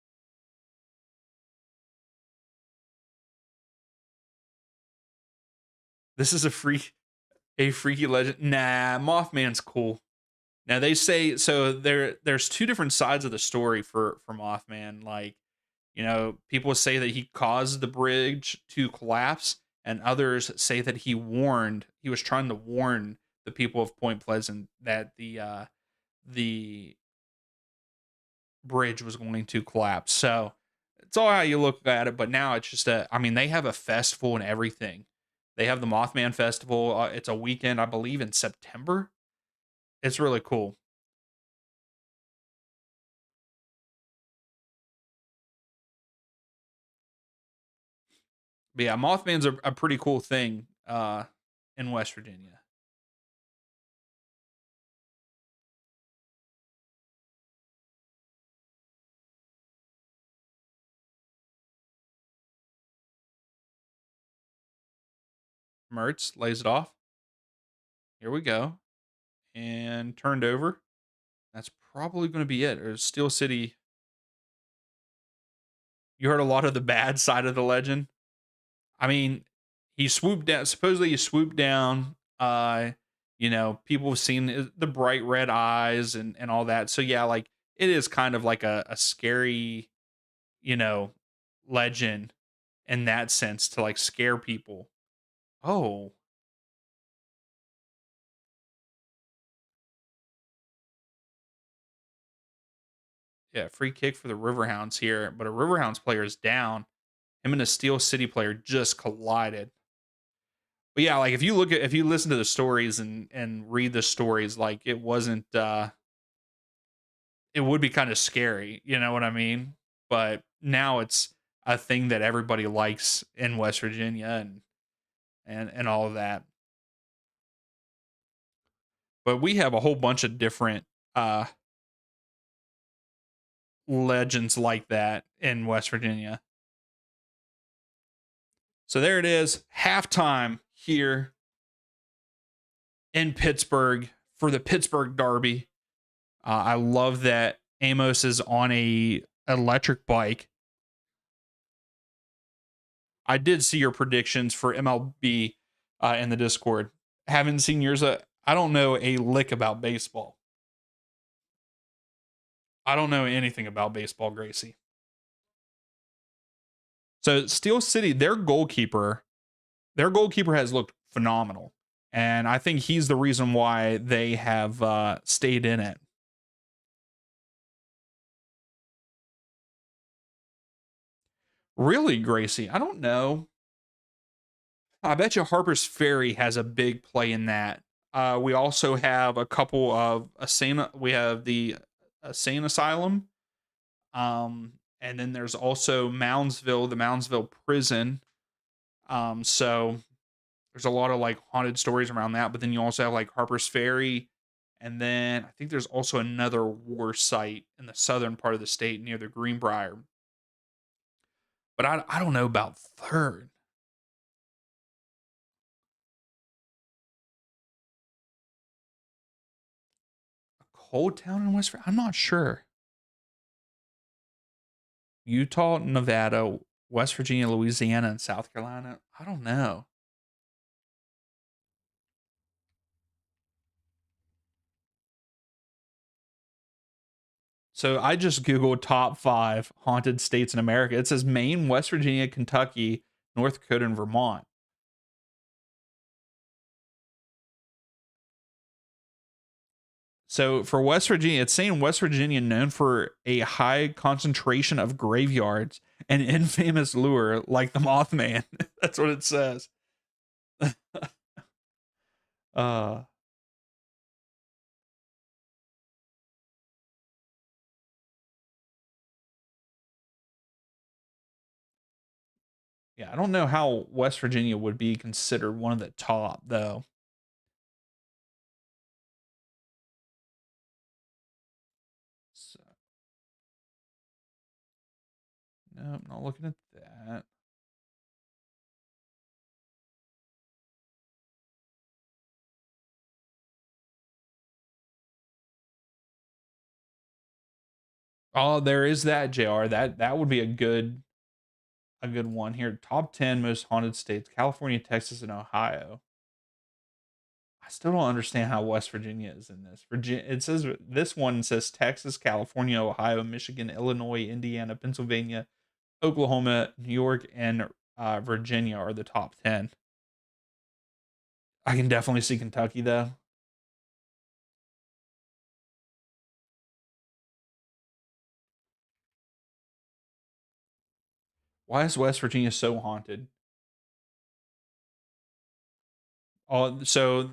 This is a freaky legend. Nah, Mothman's cool. Now they say so there's two different sides of the story for Mothman. Like, people say that he caused the bridge to collapse, and others say that he was trying to warn the people of Point Pleasant that the bridge was going to collapse. So it's all how you look at it. But now it's just I mean, they have a festival and everything. They have the Mothman Festival. It's a weekend, I believe, in September. It's really cool. But yeah, Mothman's a pretty cool thing in West Virginia. Mertz lays it off. Here we go. And turned over. That's probably going to be it. Or Steel City. You heard a lot of the bad side of the legend. I mean, he swooped down. Supposedly, he swooped down. People have seen the bright red eyes and all that. So yeah, like it is kind of like a scary, you know, legend in that sense to like scare people. Oh, yeah, free kick for the Riverhounds here, but a Riverhounds player is down. Him and a Steel City player just collided. But yeah, like if you listen to the stories and read the stories, like it wasn't it would be kind of scary, you know what I mean? But now it's a thing that everybody likes in West Virginia and all of that. But we have a whole bunch of different uh legends like that in West Virginia. So there it is, halftime here in Pittsburgh for the Pittsburgh Derby. I love that Amos is on a electric bike. I did see your predictions for MLB in the Discord. Haven't seen yours. I don't know a lick about baseball. I don't know anything about baseball, Gracie. So Steel City, their goalkeeper has looked phenomenal, and I think he's the reason why they have stayed in it. Really, Gracie? I don't know. I bet you Harper's Ferry has a big play in that. We also have a couple of we have the Sane Asylum, and then there's also Moundsville, the Moundsville prison. So there's a lot of like haunted stories around that. But then you also have like Harper's Ferry, and then I think there's also another war site in the southern part of the state near the Greenbrier. But I don't know about third. A cold town in West Virginia? I'm not sure. Utah, Nevada, West Virginia, Louisiana, and South Carolina. I don't know. So I just Googled top 5 haunted states in America. It says Maine, West Virginia, Kentucky, North Dakota, and Vermont. So for West Virginia, it's saying West Virginia known for a high concentration of graveyards and infamous lure like the Mothman. That's what it says. uh yeah, I don't know how West Virginia would be considered one of the top though. So, no, I'm not looking at that. Oh, there is that, JR. That would be a good one here. Top 10 most haunted states: California, Texas, and Ohio. I still don't understand how West Virginia is in this. Virginia, it says this one says Texas, California, Ohio, Michigan, Illinois, Indiana, Pennsylvania, Oklahoma, New York, and Virginia are the top 10. I can definitely see Kentucky though. Why is West Virginia so haunted? Oh, so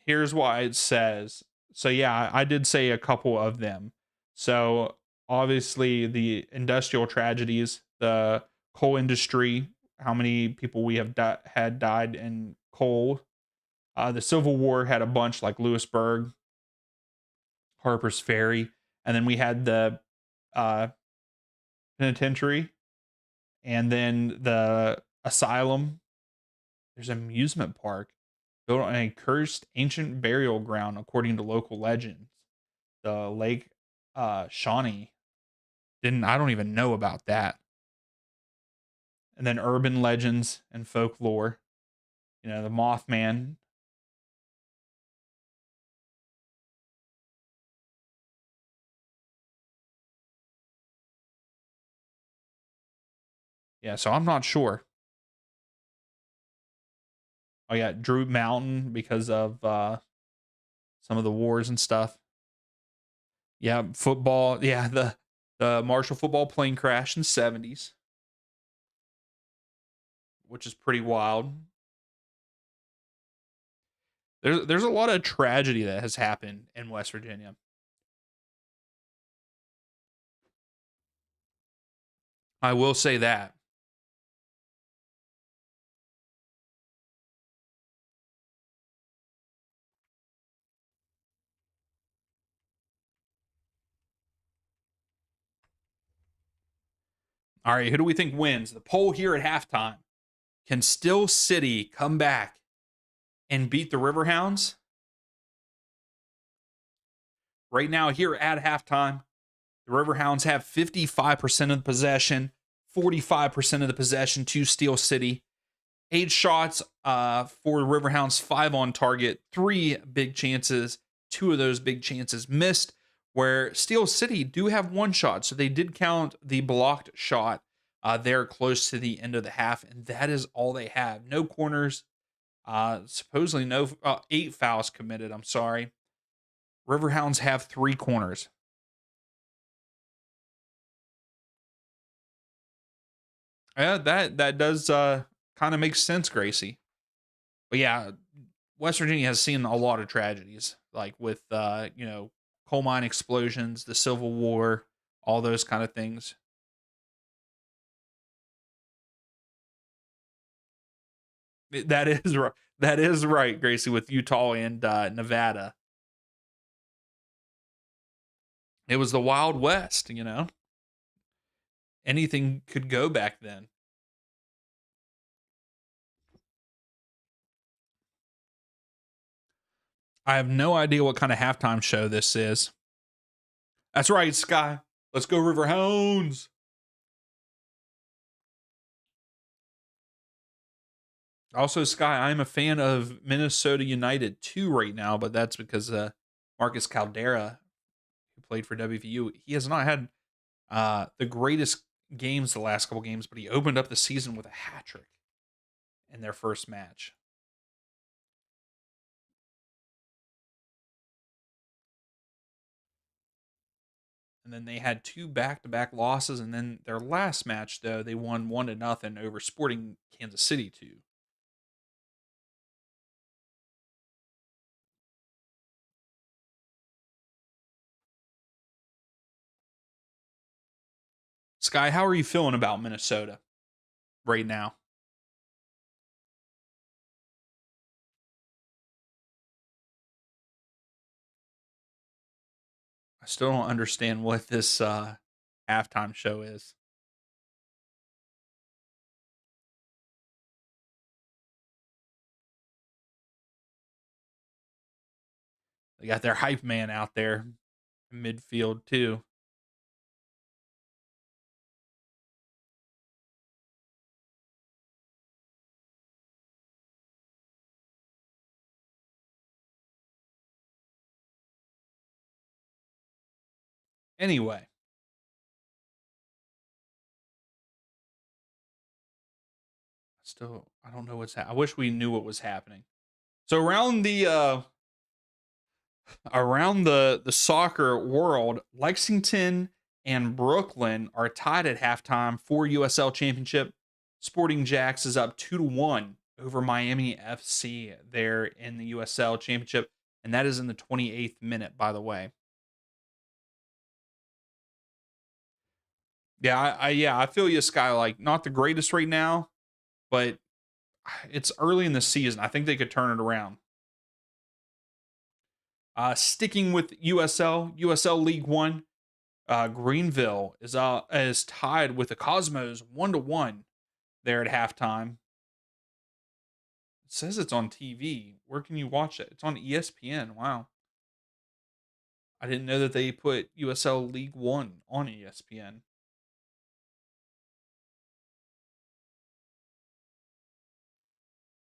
here's why it says. So yeah, I did say a couple of them. So obviously the industrial tragedies, the coal industry, how many people we have had died in coal. The Civil War had a bunch like Lewisburg, Harper's Ferry, and then we had the uh, penitentiary, and then the asylum. There's an amusement park built on a cursed ancient burial ground, according to local legends. The Lake Shawnee. Didn't I don't even know about that. And then urban legends and folklore. You know, the Mothman. Yeah, so I'm not sure. Oh yeah, Drew Mountain because of some of the wars and stuff. Yeah, football. Yeah, the Marshall football plane crash in the 70s, which is pretty wild. There's a lot of tragedy that has happened in West Virginia. I will say that. All right, who do we think wins? The poll here at halftime. Can Still City come back and beat the Riverhounds? Right now, here at halftime, the Riverhounds have 55% of the possession, 45% of the possession to Steel City. 8 shots for the Riverhounds, 5 on target, 3 big chances. 2 of those big chances missed, where Steel City do have 1 shot. So they did count the blocked shot there close to the end of the half, and that is all they have. No corners, supposedly no 8 fouls committed. I'm sorry. Riverhounds have 3 corners. Yeah, that does kind of make sense, Gracie. But yeah, West Virginia has seen a lot of tragedies, like with coal mine explosions, the Civil War, all those kind of things. That is right. That is right, Gracie. With Utah and Nevada, it was the Wild West. Anything could go back then. I have no idea what kind of halftime show this is. That's right, Sky. Let's go, Riverhounds. Also, Sky, I'm a fan of Minnesota United too right now, but that's because Marcus Caldera, who played for WVU. He has not had the greatest games the last couple games, but he opened up the season with a hat trick in their first match. And then they had two back-to-back losses, and then their last match, though, they won 1-0 over Sporting Kansas City too. Sky, how are you feeling about Minnesota right now? I still don't understand what this halftime show is. They got their hype man out there in midfield too. Anyway, I don't know what's I wish we knew what was happening. So around the soccer world, Lexington and Brooklyn are tied at halftime for USL Championship. Sporting Jacks is up 2-1 over Miami FC there in the USL Championship, and that is in the 28th minute, by the way. Yeah, I feel you, Sky. Like not the greatest right now, but it's early in the season. I think they could turn it around. Sticking with USL League One, Greenville is tied with the Cosmos 1-1 there at halftime. It says it's on TV. Where can you watch it? It's on ESPN. Wow, I didn't know that they put USL League One on ESPN.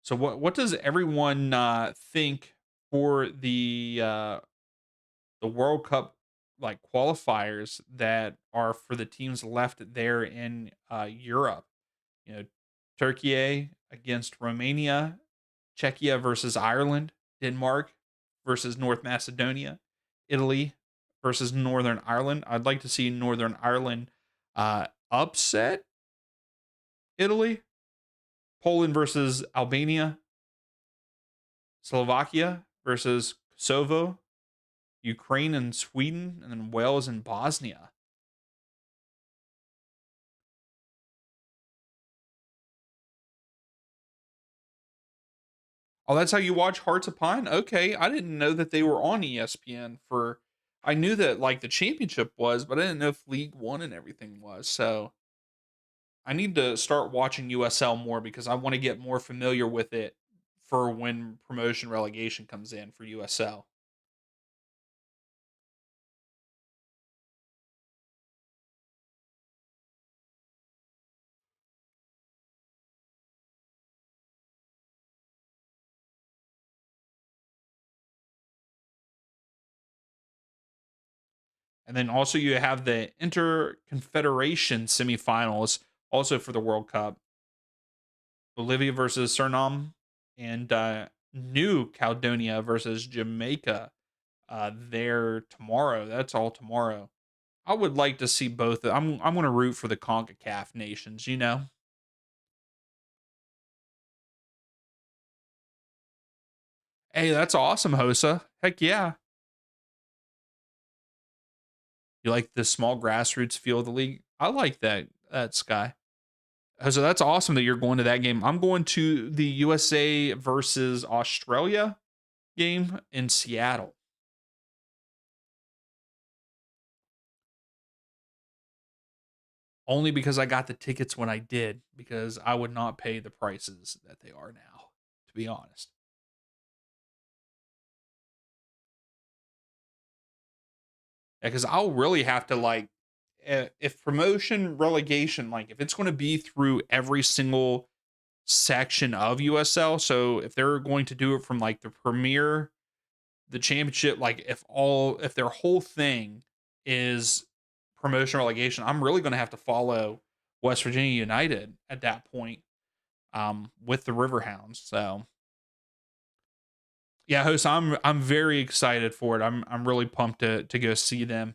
So what does everyone think for the World Cup like qualifiers that are for the teams left there in Europe? You know, Turkey against Romania, Czechia versus Ireland, Denmark versus North Macedonia, Italy versus Northern Ireland. I'd like to see Northern Ireland upset Italy, Poland versus Albania, Slovakia versus Kosovo, Ukraine and Sweden, and then Wales and Bosnia. Oh, that's how you watch Hearts of Pine? Okay, I didn't know that they were on ESPN for. I knew that like the championship was, but I didn't know if League One and everything was. So I need to start watching USL more because I want to get more familiar with it for when promotion relegation comes in for USL. And then also you have the Interconfederation semifinals also for the World Cup. Bolivia versus Suriname and New Caledonia versus Jamaica there tomorrow. That's all tomorrow. I would like to see both. I'm going to root for the CONCACAF nations, you know. Hey, that's awesome, Hosa. Heck yeah. You like the small grassroots feel of the league? I like that Sky. So that's awesome that you're going to that game. I'm going to the USA versus Australia game in Seattle. Only because I got the tickets when I did, because I would not pay the prices that they are now, to be honest. Yeah, because I'll really have to like, if promotion relegation, like if it's going to be through every single section of USL, so if they're going to do it from like the premier, the championship, like if their whole thing is promotion relegation, I'm really going to have to follow West Virginia United at that point, with the Riverhounds. So yeah, host, I'm very excited for it. I'm really pumped to go see them.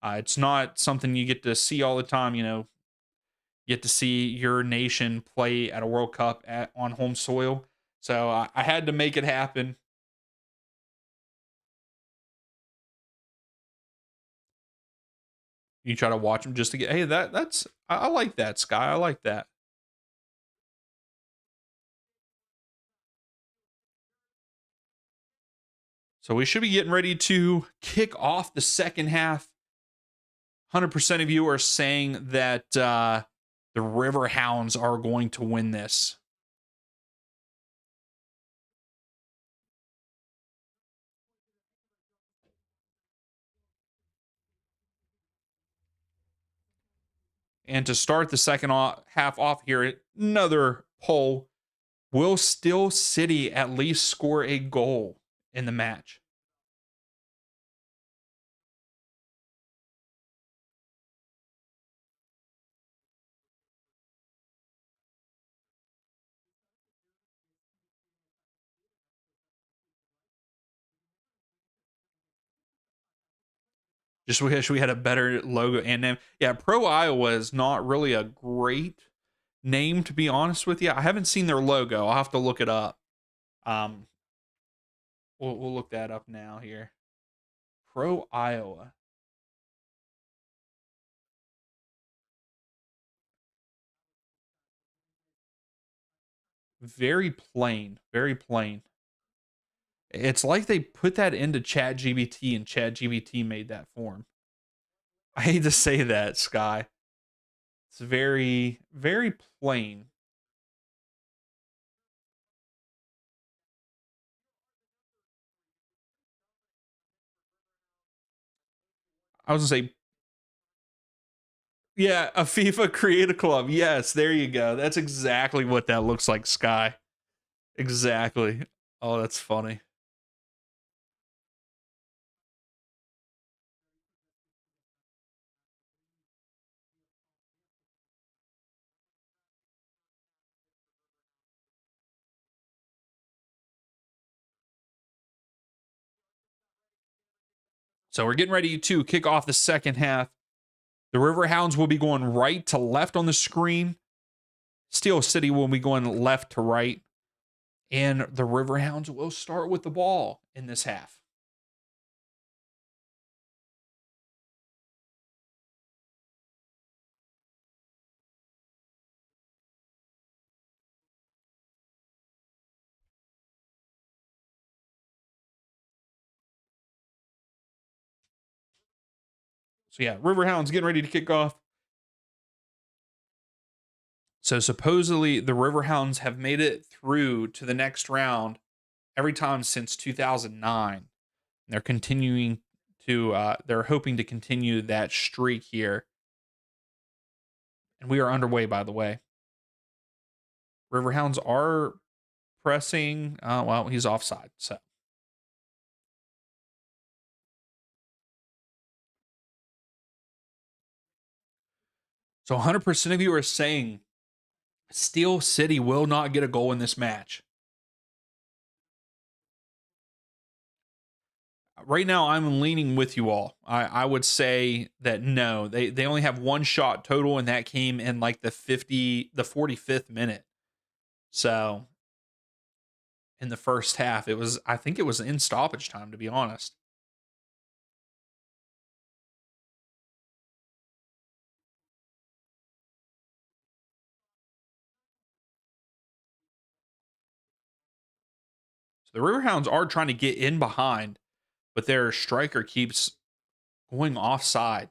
It's not something you get to see all the time. You get to see your nation play at a World Cup on home soil. So I had to make it happen. You try to watch them just to get, hey, that's I like that, Sky. I like that. So we should be getting ready to kick off the second half. 100% of you are saying that the Riverhounds are going to win this. And to start the second half off here, another poll. Will Still City at least score a goal in the match? Just wish we had a better logo and name. Yeah, Pro Iowa is not really a great name, to be honest with you. I haven't seen their logo. I'll have to look it up. Um, we'll look that up now here. Pro Iowa. Very plain. Very plain. It's like they put that into ChatGPT and ChatGPT made that form. I hate to say that, Sky. It's very, very plain. I was gonna say, yeah, a FIFA Create a Club. Yes, there you go. That's exactly what that looks like, Sky. Exactly. Oh, that's funny. So we're getting ready to kick off the second half. The Riverhounds will be going right to left on the screen. Steel City will be going left to right. And the Riverhounds will start with the ball in this half. So yeah, Riverhounds getting ready to kick off. So supposedly the Riverhounds have made it through to the next round every time since 2009. They're continuing to they're hoping to continue that streak here. And we are underway, by the way. Riverhounds are pressing. Well, he's offside. So 100% of you are saying Steel City will not get a goal in this match. Right now, I'm leaning with you all. I would say that no, they only have one shot total, and that came in like the 45th minute. So in the first half, I think it was in stoppage time, to be honest. So the Riverhounds are trying to get in behind, but their striker keeps going offside.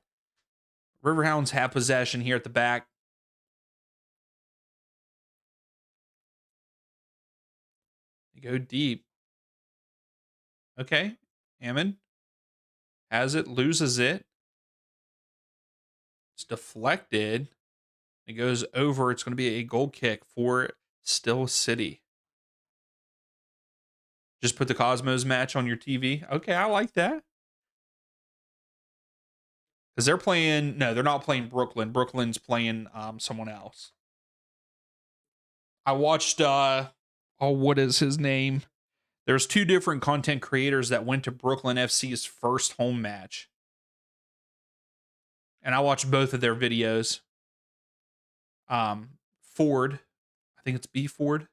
Riverhounds have possession here at the back. They go deep. Okay. Hammond has it, loses it. It's deflected. It goes over. It's going to be a goal kick for Still City. Just put the Cosmos match on your TV. Okay, I like that. because they're playing. No, they're not playing Brooklyn. Brooklyn's playing someone else. I watched. What is his name? There's two different content creators that went to Brooklyn FC's first home match, and I watched both of their videos. Ford, I think it's B Ford.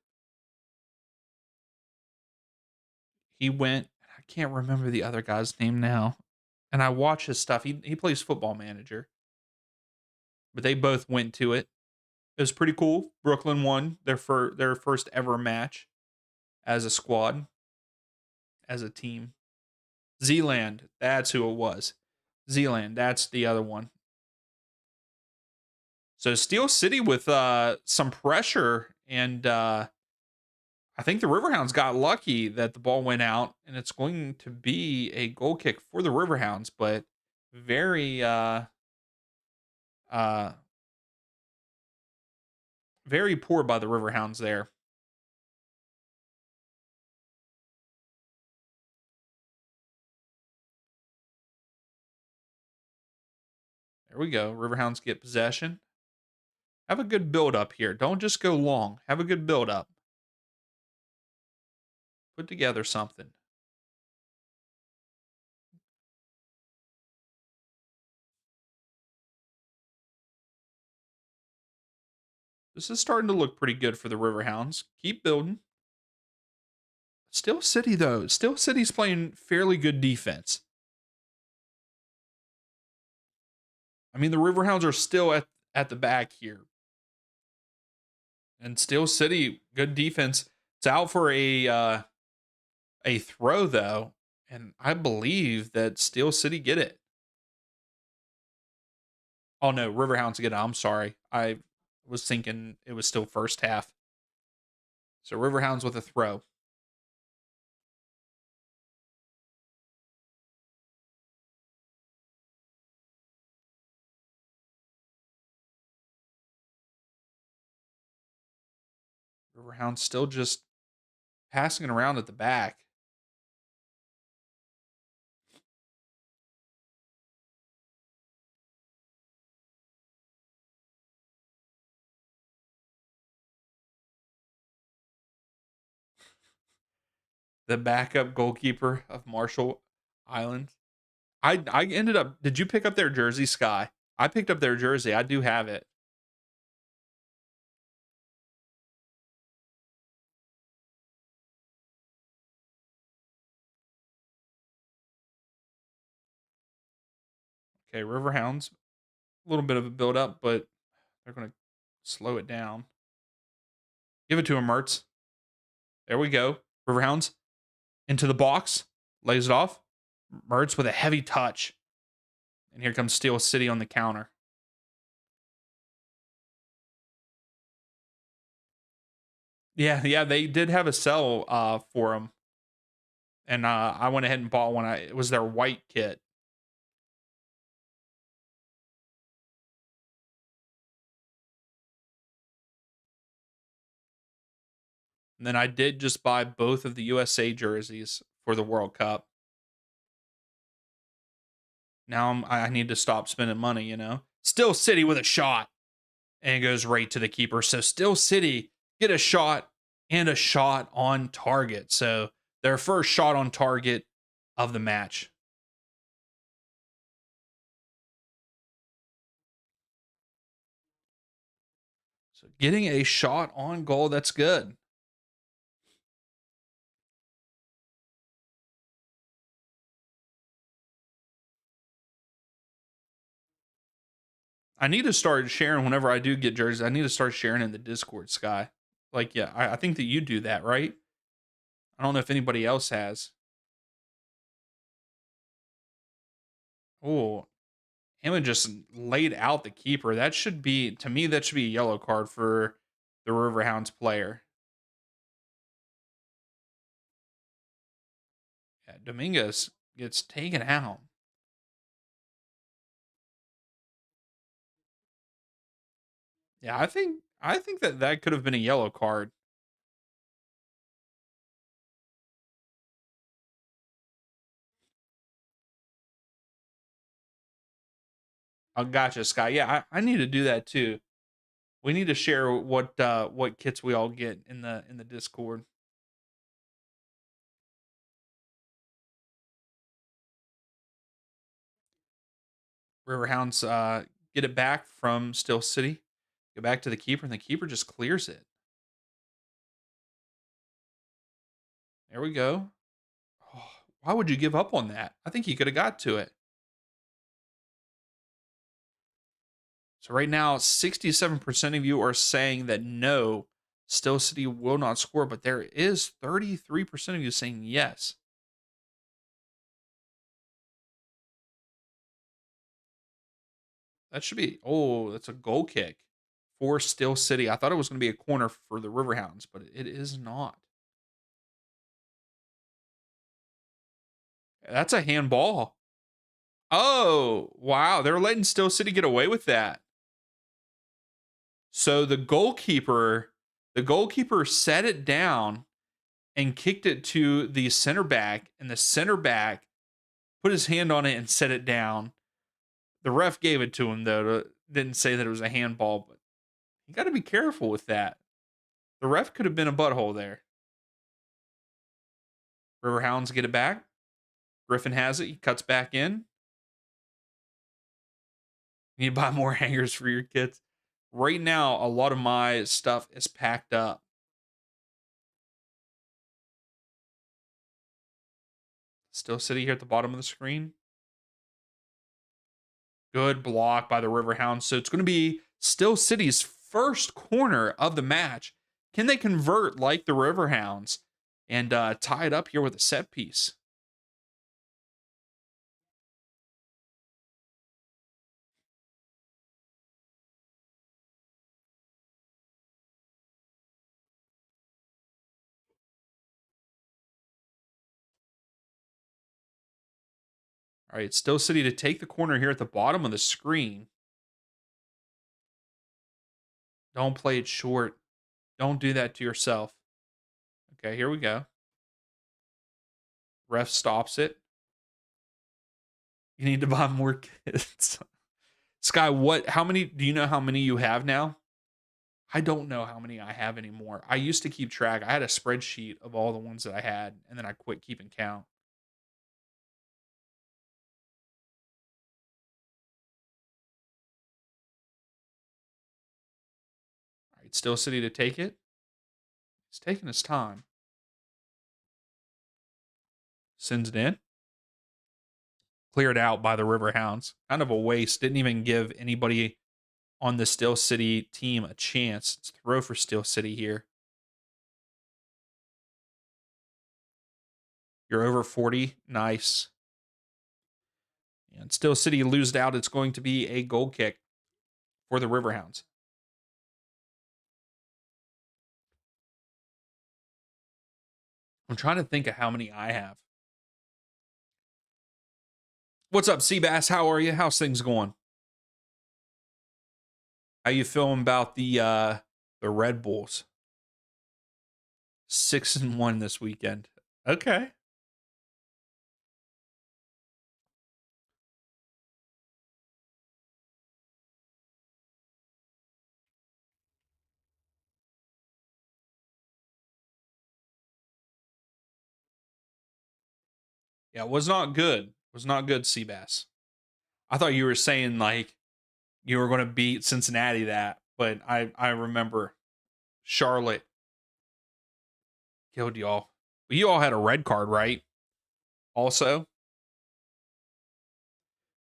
He went. I can't remember the other guy's name now, and I watch his stuff. He plays Football Manager, but they both went to it. It was pretty cool. Brooklyn won their first ever match as a squad, as a team. Zealand, that's who it was. Zealand, that's the other one. So Steel City with some pressure, and I think the Riverhounds got lucky that the ball went out, and it's going to be a goal kick for the Riverhounds, but very uh very poor by the Riverhounds there. There we go. Riverhounds get possession. Have a good build up here. Don't just go long. Have a good build up. Put together something. This is starting to look pretty good for the Riverhounds. Keep building. Still City, though. Still City's playing fairly good defense. I mean, the Riverhounds are still at the back here. And Steel City, good defense. It's out for a throw, though. And I believe that Steel City get it. Oh, no. Riverhounds get it. I'm sorry. I was thinking it was still first half. So Riverhounds with a throw. Riverhounds still just passing it around at the back. The backup goalkeeper of Marshall Island. I ended up. Did you pick up their jersey, Sky? I picked up their jersey. I do have it. Okay, Riverhounds. A little bit of a build up, but they're going to slow it down. Give it to him, Mertz. There we go. Riverhounds into the box. Lays it off. Mertz with a heavy touch. And here comes Steel City on the counter. Yeah, they did have a sell for them. And I went ahead and bought one. It was their white kit. And then I did just buy both of the USA jerseys for the World Cup. Now I need to stop spending money, you know. Still City with a shot. And it goes right to the keeper. So Still City get a shot and a shot on target. So their first shot on target of the match. So getting a shot on goal, that's good. I need to start sharing whenever I do get jerseys. I need to start sharing in the Discord, Sky. Like, yeah, I think that you do that, right? I don't know if anybody else has. Oh, Hammond just laid out the keeper. That should be, to me, that should be a yellow card for the Riverhounds player. Yeah, Dominguez gets taken out. Yeah, I think that that could have been a yellow card. Oh, gotcha, Sky. Yeah, I need to do that too. We need to share what kits we all get in the Discord. Riverhounds get it back from Still City. Go back to the keeper, and the keeper just clears it. There we go. Oh, why would you give up on that? I think he could have got to it. So right now, 67% of you are saying that no, Still City will not score, but there is 33% of you saying yes. That should be, oh, that's a goal kick for Still City. I thought it was going to be a corner for the Riverhounds, but it is not. That's a handball. Oh, wow. They're letting Still City get away with that. So the goalkeeper set it down and kicked it to the center back, and the center back put his hand on it and set it down. The ref gave it to him though. Didn't say that it was a handball, but you got to be careful with that. The ref could have been a butthole there. Riverhounds get it back. Griffin has it. He cuts back in. You need to buy more hangers for your kids. Right now, a lot of my stuff is packed up. Still sitting here at the bottom of the screen. Good block by the Riverhounds. So it's going to be Still City's first corner of the match. Can they convert like the Riverhounds and tie it up here with a set piece? All right, Still City to take the corner here at the bottom of the screen. Don't play it short. Don't do that to yourself. Okay, here we go. Ref stops it. You need to buy more kits. Sky, how many do you know how many you have now? I don't know how many I have anymore. I used to keep track. I had a spreadsheet of all the ones that I had, and then I quit keeping count. All right, Still City to take it. He's taking his time. Sends it in. Cleared out by the Riverhounds. Kind of a waste. Didn't even give anybody on the Still City team a chance. It's throw for Still City here. You're over 40. Nice. And Still City losed out. It's going to be a goal kick for the Riverhounds. I'm trying to think of how many I have. What's up, Seabass? How are you? How's things going? How you feeling about the Red Bulls? 6-1 this weekend. Okay. Yeah, was not good. Was not good, Seabass. I thought you were saying like you were going to beat Cincinnati that, but I remember Charlotte killed y'all. But you all had a red card, right? Also,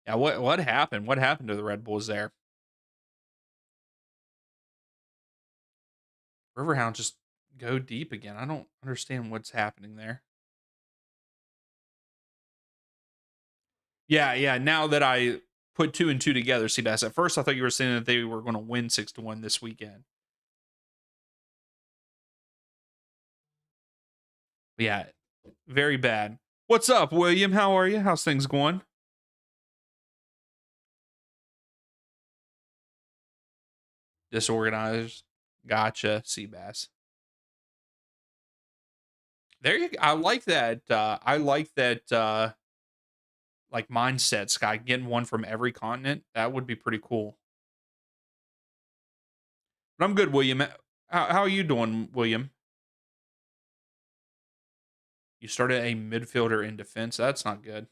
yeah. What happened? What happened to the Red Bulls there? Riverhound just go deep again. I don't understand what's happening there. Yeah, yeah. Now that I put two and two together, Seabass. At first, I thought you were saying that they were going to win 6-1 this weekend. But yeah, very bad. What's up, William? How are you? How's things going? Disorganized. Gotcha, Seabass. There you go. I like that. I like that like mindset, Sky, getting one from every continent. That would be pretty cool. But I'm good, William. How are you doing, William? You started a midfielder in defense. That's not good.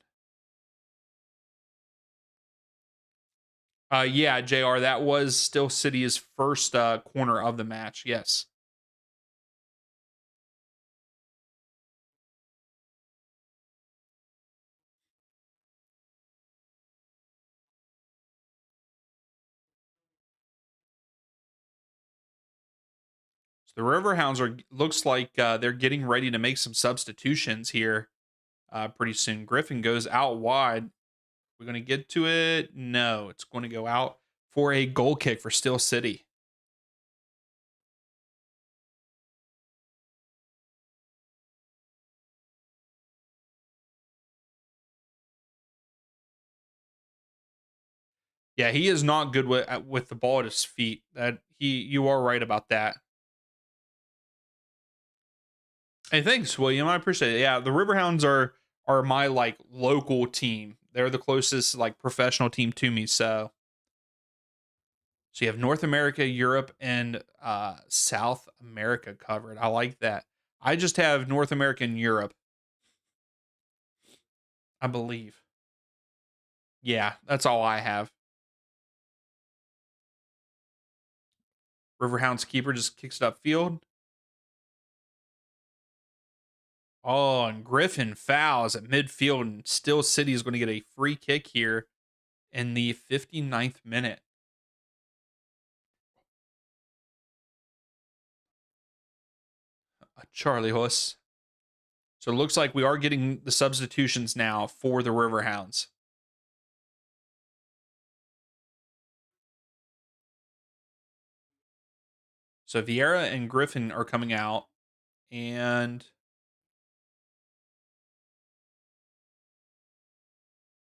Yeah, JR, that was still City's first corner of the match. Yes. So the Riverhounds are looks like they're getting ready to make some substitutions here pretty soon. Griffin goes out wide. We're going to get to it. No, it's going to go out for a goal kick for Steel City. Yeah, he is not good with the ball at his feet. That you are right about that. Hey, thanks, William. I appreciate it. Yeah, the Riverhounds are my like local team. They're the closest like professional team to me. So you have North America, Europe, and South America covered. I like that. I just have North America and Europe, I believe. Yeah, that's all I have. Riverhounds keeper just kicks it upfield. Oh, and Griffin fouls at midfield, and still City is going to get a free kick here in the 59th minute. A Charlie horse. So it looks like we are getting the substitutions now for the Riverhounds. So Vieira and Griffin are coming out, and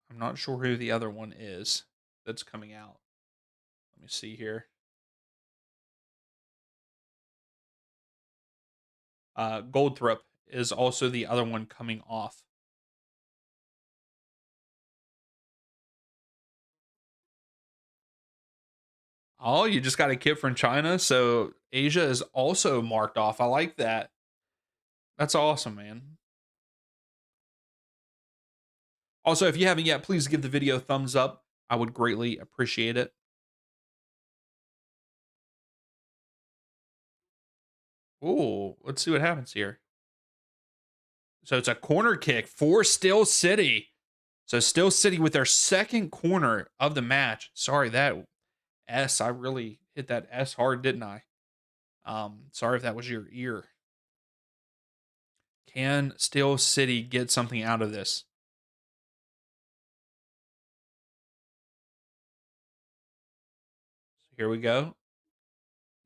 I'm not sure who the other one is that's coming out. Let me see here. Goldthrup is also the other one coming off. Oh, you just got a kit from China, so Asia is also marked off. I like that. That's awesome, man. Also, if you haven't yet, please give the video a thumbs up. I would greatly appreciate it. Ooh, let's see what happens here. So it's a corner kick for Still City. So Still City with their second corner of the match. Sorry, that I really hit that S hard, didn't I? Sorry if that was your ear. Can Still City get something out of this? Here we go.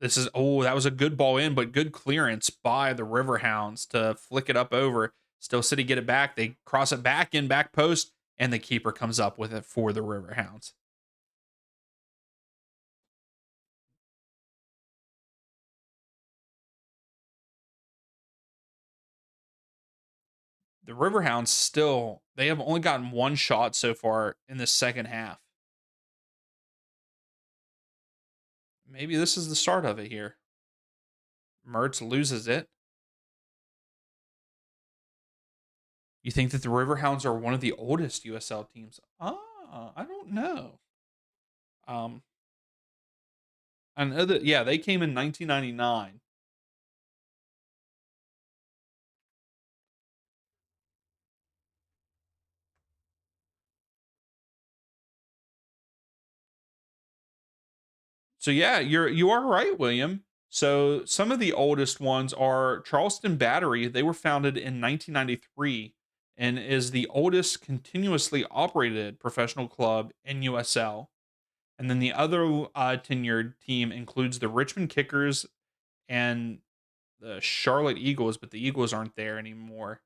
This is that was a good ball in, but good clearance by the Riverhounds to flick it up over. Still City get it back. They cross it back in back post, and the keeper comes up with it for the Riverhounds. The Riverhounds still they have only gotten one shot so far in the second half. Maybe this is the start of it here. Mertz loses it. You think that the Riverhounds are one of the oldest USL teams? I don't know. Um, I know that yeah, they came in 1999. So yeah, you are right, William. So some of the oldest ones are Charleston Battery. They were founded in 1993 and is the oldest continuously operated professional club in USL. And then the other tenured team includes the Richmond Kickers and the Charlotte Eagles, but the Eagles aren't there anymore.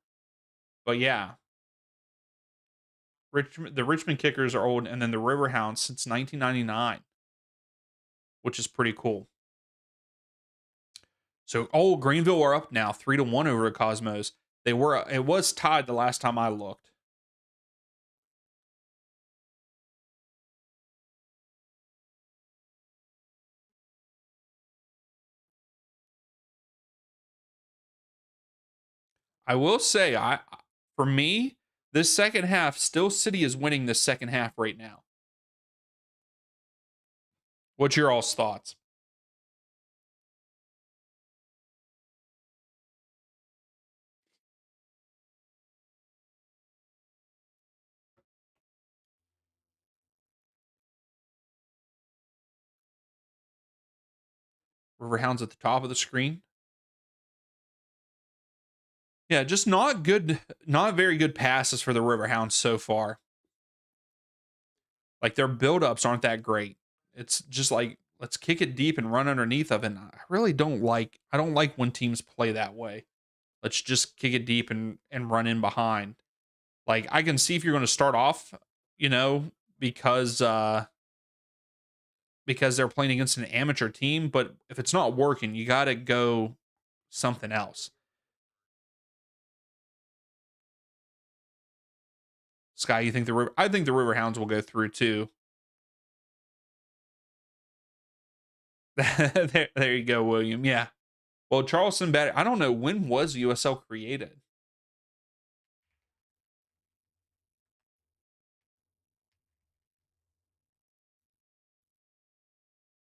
But yeah, the Richmond Kickers are old, and then the Riverhounds since 1999, which is pretty cool. So, Greenville are up now, 3-1 over Cosmos. It was tied the last time I looked. I will say, for me, this second half, still City is winning this second half right now. What's your all's thoughts? Riverhounds at the top of the screen. Yeah, just not good, not very good passes for the Riverhounds so far. Like their buildups aren't that great. It's just like let's kick it deep and run underneath of it. And I really don't like when teams play that way. Let's just kick it deep and run in behind. Like I can see if you're going to start off, you know, because because they're playing against an amateur team, but if it's not working, you got to go something else. Sky, you think I think the Riverhounds will go through too. There you go, William. Yeah. Well, Charleston Battery, I don't know when was USL created.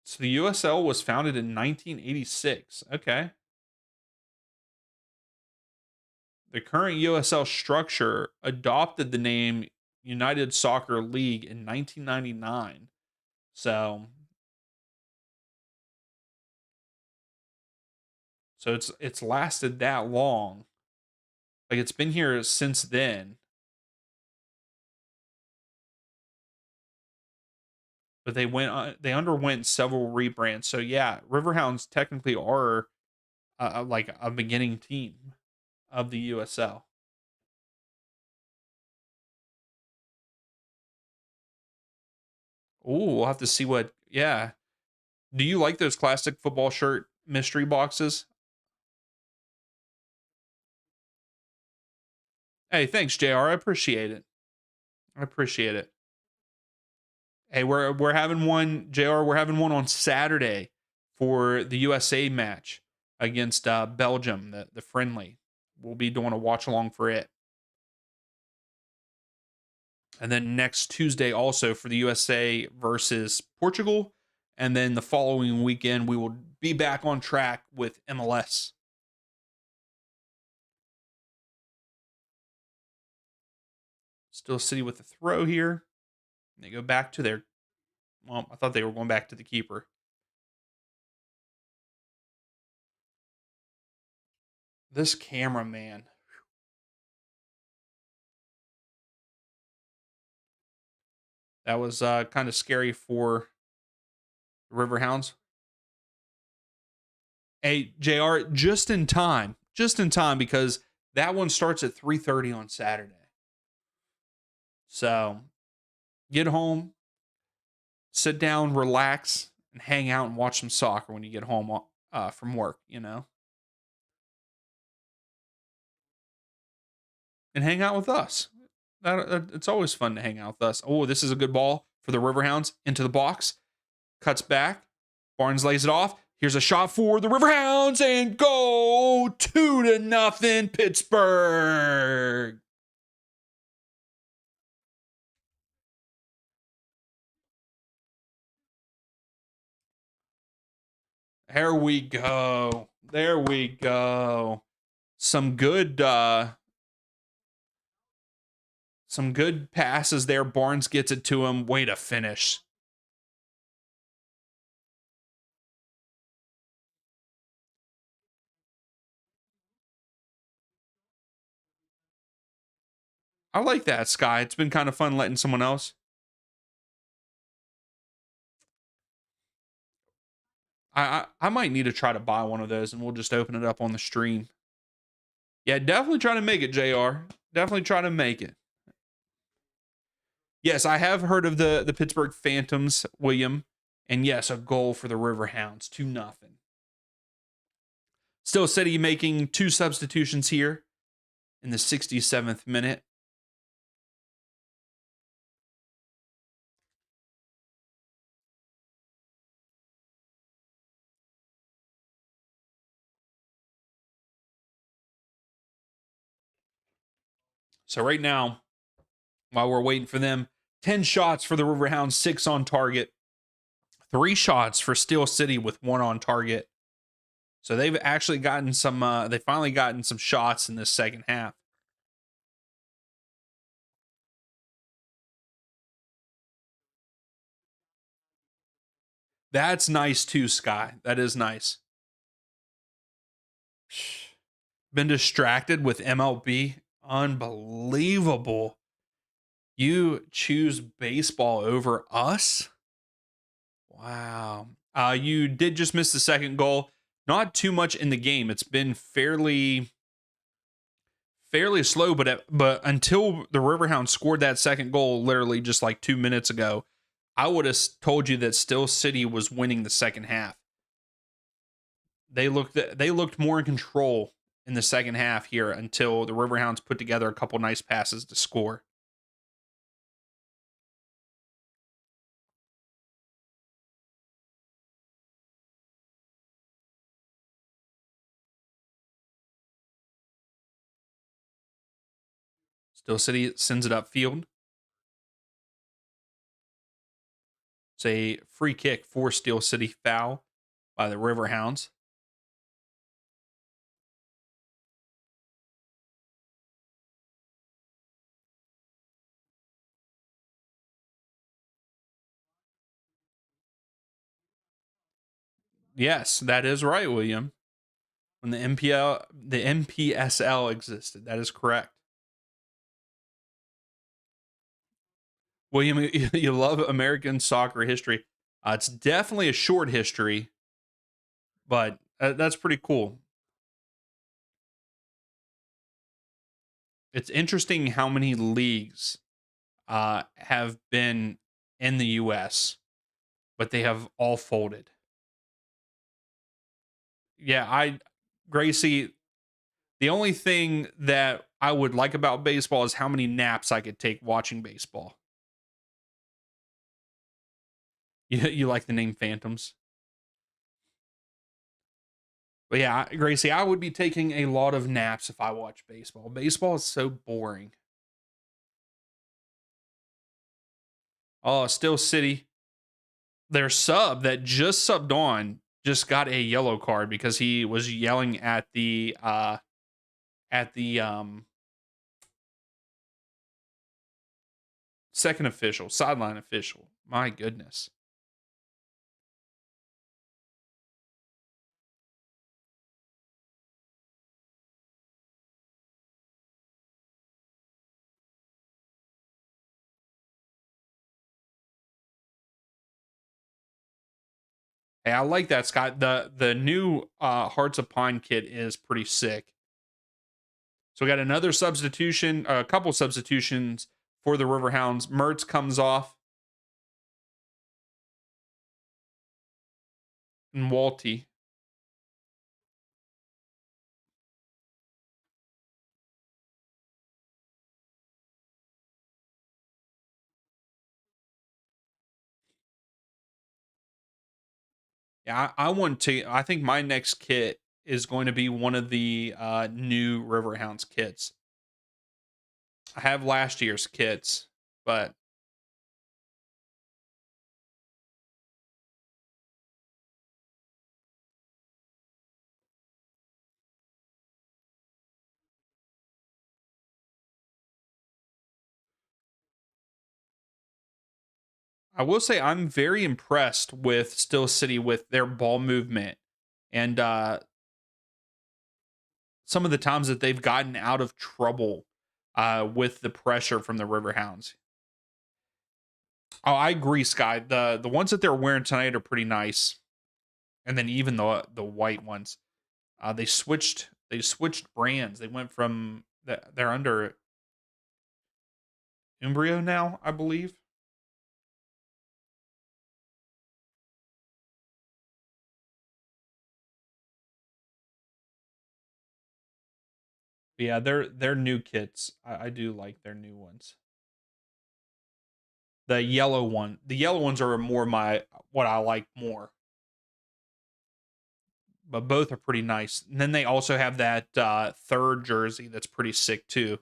So the USL was founded in 1986. Okay. The current USL structure adopted the name United Soccer League in 1999. So, it's lasted that long. Like it's been here since then, but they underwent several rebrands. So yeah, Riverhounds technically are like a beginning team of the USL. Oh, we'll have to see what. Yeah, do you like those classic football shirt mystery boxes? Hey, thanks, JR. I appreciate it. I appreciate it. Hey, we're having one, JR. We're having one on Saturday for the USA match against Belgium, the friendly. We'll be doing a watch along for it. And then next Tuesday also for the USA versus Portugal. And then the following weekend we will be back on track with MLS. Still City with the throw here. They go back to their. Well, I thought they were going back to the keeper. This cameraman. That was kind of scary for Riverhounds. Hey, JR, just in time because that one starts at 3:30 on Saturday. So get home, sit down, relax, and hang out and watch some soccer when you get home from work, you know, and hang out with us. It's always fun to hang out with us. Oh, this is a good ball for the Riverhounds into the box. Cuts back. Barnes lays it off. Here's a shot for the Riverhounds and go 2-0 Pittsburgh. There we go. There we go. Some good some good passes there. Barnes gets it to him. Way to finish. I like that, Sky. It's been kind of fun letting someone else. I might need to try to buy one of those and we'll just open it up on the stream. Yeah, definitely try to make it, JR. Definitely try to make it. Yes, I have heard of the Pittsburgh Phantoms, William. And yes, a goal for the Riverhounds, 2-0. Still City making two substitutions here in the 67th minute. So right now, while we're waiting for them, 10 shots for the Riverhounds, 6 on target, 3 shots for Steel City with 1 on target. So they've actually gotten some they finally gotten some shots in this second half. That's nice too, Sky. That is nice. Been distracted with MLB. Unbelievable. You choose baseball over us? Wow. You did just miss the second goal. Not too much in the game. It's been fairly slow, but until the Riverhounds scored that second goal, literally just like 2 minutes ago, I would have told you that Still City was winning the second half. They looked more in control in the second half here until the Riverhounds put together a couple nice passes to score. Still City sends it upfield. It's a free kick for Steel City, foul by the Riverhounds. Yes, that is right, William. When the MPSL existed, that is correct. William, you love American soccer history. It's definitely a short history, but that's pretty cool. It's interesting how many leagues have been in the U.S., but they have all folded. Yeah, Gracie, the only thing that I would like about baseball is how many naps I could take watching baseball. You like the name Phantoms? But yeah, Gracie, I would be taking a lot of naps if I watch baseball. Baseball is so boring. Oh, Still City, their sub that just subbed on just got a yellow card because he was yelling at the second official, sideline official. My goodness. Hey, I like that, Scott. The new Hearts of Pine kit is pretty sick. So we got another substitution, a couple substitutions for the Riverhounds. Mertz comes off and Walty. Yeah, I want to. I think my next kit is going to be one of the new Riverhounds kits. I have last year's kits, but I will say I'm very impressed with Still City with their ball movement and some of the times that they've gotten out of trouble with the pressure from the Riverhounds. Oh, I agree, Sky. The ones that they're wearing tonight are pretty nice, and then even the white ones. They switched brands. They went from they're under Umbrio now, I believe. But yeah, they're new kits. I do like their new ones. The yellow ones are more my what I like more. But both are pretty nice. And then they also have that third jersey that's pretty sick too.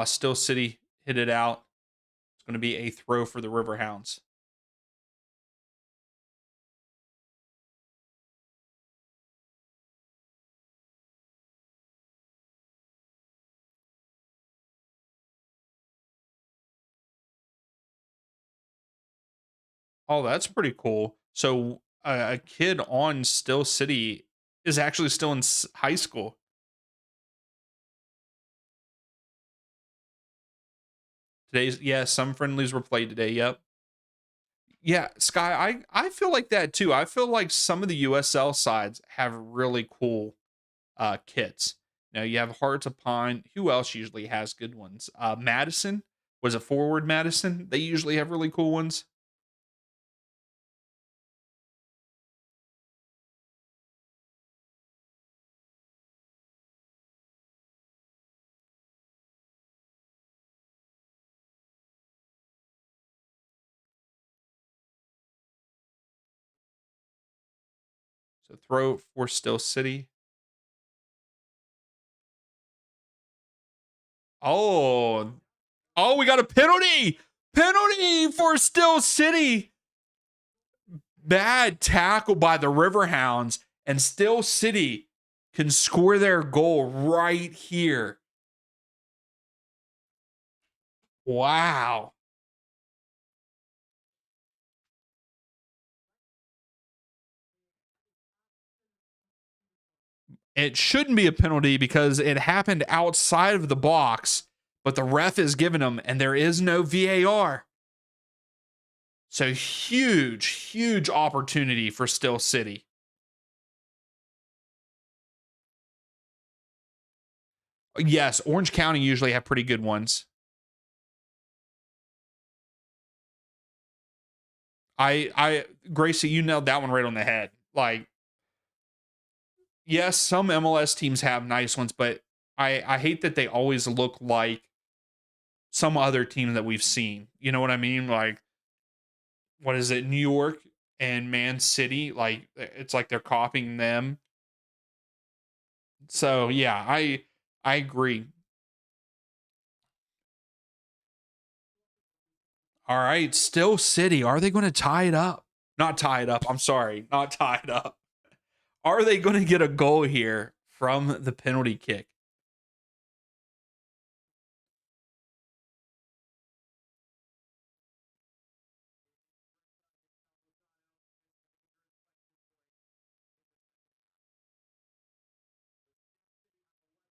Still City hit it out. It's going to be a throw for the Riverhounds. Oh, that's pretty cool. So a kid on Still City is actually still in high school. Today's yeah, some friendlies were played today. Yep. Yeah, Sky, I feel like that too. I feel like some of the USL sides have really cool kits. Now you have Hearts of Pine. Who else usually has good ones? Madison was a forward Madison. They usually have really cool ones. So throw for Still City. Oh, oh, we got a penalty. Penalty for Still City. Bad tackle by the Riverhounds, and Still City can score their goal right here. Wow. It shouldn't be a penalty because it happened outside of the box, but the ref is giving them, and there is no VAR. So huge, huge opportunity for Still City. Yes, Orange County usually have pretty good ones. Gracie, you nailed that one right on the head. Like, yes, some MLS teams have nice ones, but I hate that they always look like some other team that we've seen. You know what I mean? Like, what is it, New York and Man City? Like, it's like they're copying them. So yeah, I agree. All right, Still City. Are they going to tie it up? Not tie it up. I'm sorry, not tie it up. Are they going to get a goal here from the penalty kick?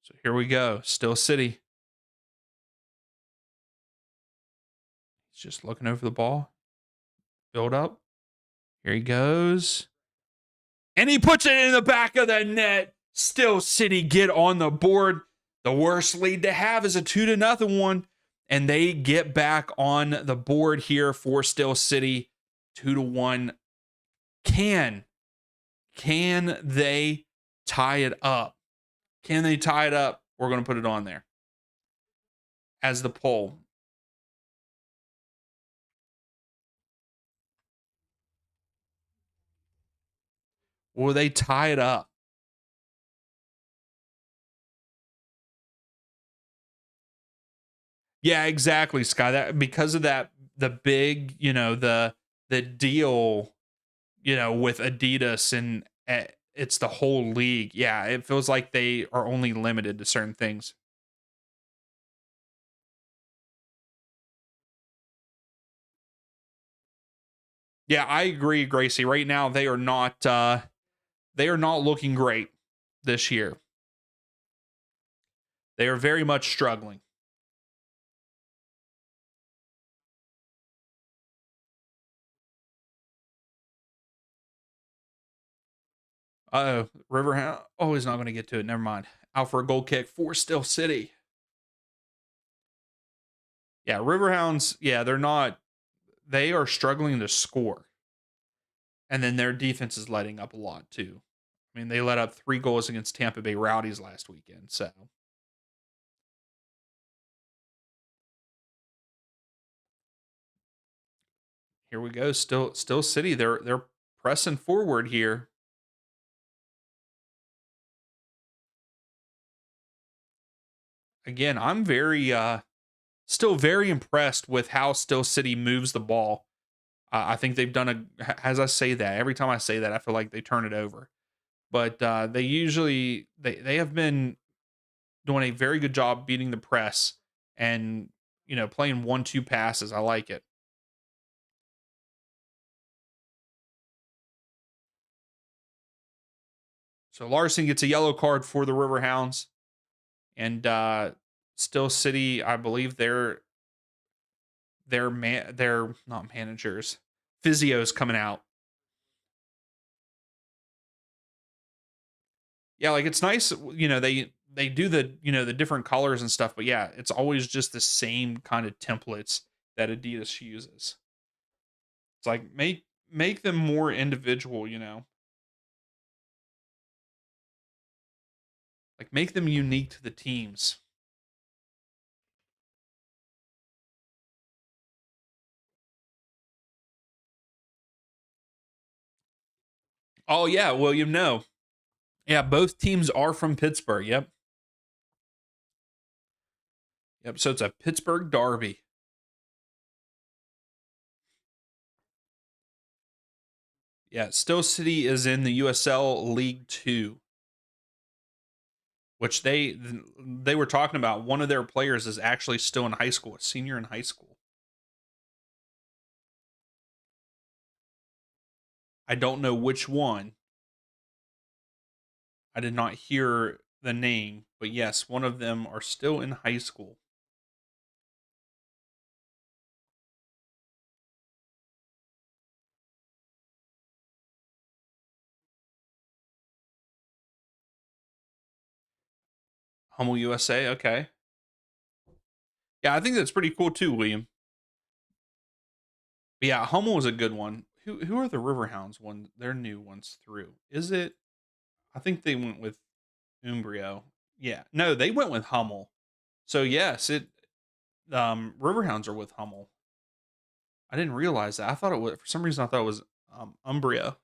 So here we go. Still City. He's just looking over the ball. Build up. Here he goes. And he puts it in the back of the net. Still City get on the board. The worst lead to have is a 2-0 one. And they get back on the board here for Still City. 2-1. Can they tie it up? Can they tie it up? We're going to put it on there as the poll. Will they tie it up? Yeah, exactly, Sky. That because of that, the big, the deal, with Adidas and it's the whole league. Yeah, it feels like they are only limited to certain things. Yeah, I agree, Gracie. Right now, they are not looking great this year. They are very much struggling. Oh, Riverhound. Oh, he's not going to get to it. Never mind. Out for a goal kick for Still City. Yeah, Riverhounds. Yeah, they're not. They are struggling to score, and then their defense is letting up a lot too. I mean, they let up 3 goals against Tampa Bay Rowdies last weekend. So here we go. Still City. They're pressing forward here. again, I'm very still very impressed with how Still City moves the ball. I think they've done as I say that, every time I say that, I feel like they turn it over. But they usually they have been doing a very good job beating the press and playing 1-2 passes. I like it. So Larson gets a yellow card for the Riverhounds, and Still City, I believe they're not managers, physios coming out. Yeah, like it's nice, they do the different colors and stuff, but yeah, it's always just the same kind of templates that Adidas uses. It's like make them more individual. Like make them unique to the teams. Oh yeah, William, no. Yeah, both teams are from Pittsburgh. Yep. Yep. So it's a Pittsburgh derby. Yeah, Still City is in the USL League 2, which they were talking about. One of their players is actually still in high school, a senior in high school. I don't know which one. I did not hear the name, but yes, one of them are still in high school. Hummel USA, okay. Yeah, I think that's pretty cool too, William. But yeah, Hummel is a good one. Who are the Riverhounds one? Their new ones through. Is it? I think they went with Umbrio. Yeah. No, they went with Hummel. So yes, it Riverhounds are with Hummel. I didn't realize that. I thought it was for some reason I thought it was Umbrio.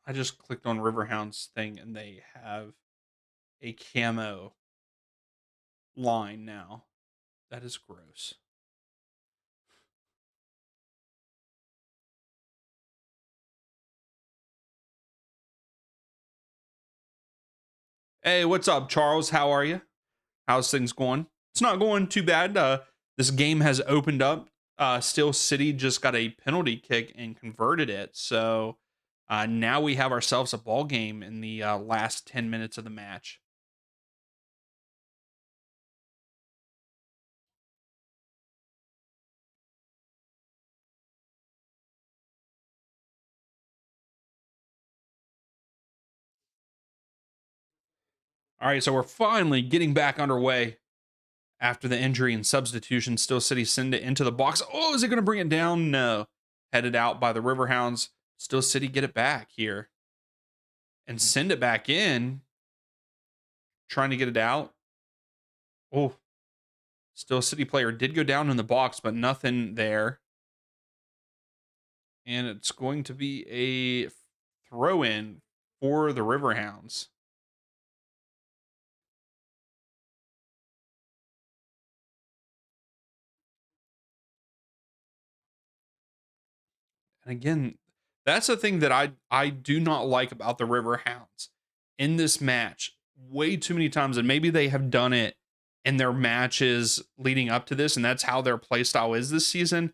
I just clicked on Riverhounds thing and they have a camo line now. That is gross. Hey, what's up, Charles? How are you? How's things going? It's not going too bad. This game has opened up. Steel City just got a penalty kick and converted it. So now we have ourselves a ball game in the last 10 minutes of the match. All right, so we're finally getting back underway after the injury and substitution. Steel City send it into the box. Oh, is it going to bring it down? No. Headed out by the Riverhounds. Steel City get it back here and send it back in, trying to get it out. Oh, Still City player did go down in the box, but nothing there. And it's going to be a throw in for the Riverhounds. And again, that's the thing that I do not like about the Riverhounds in this match. Way too many times, and maybe they have done it in their matches leading up to this, and that's how their play style is this season.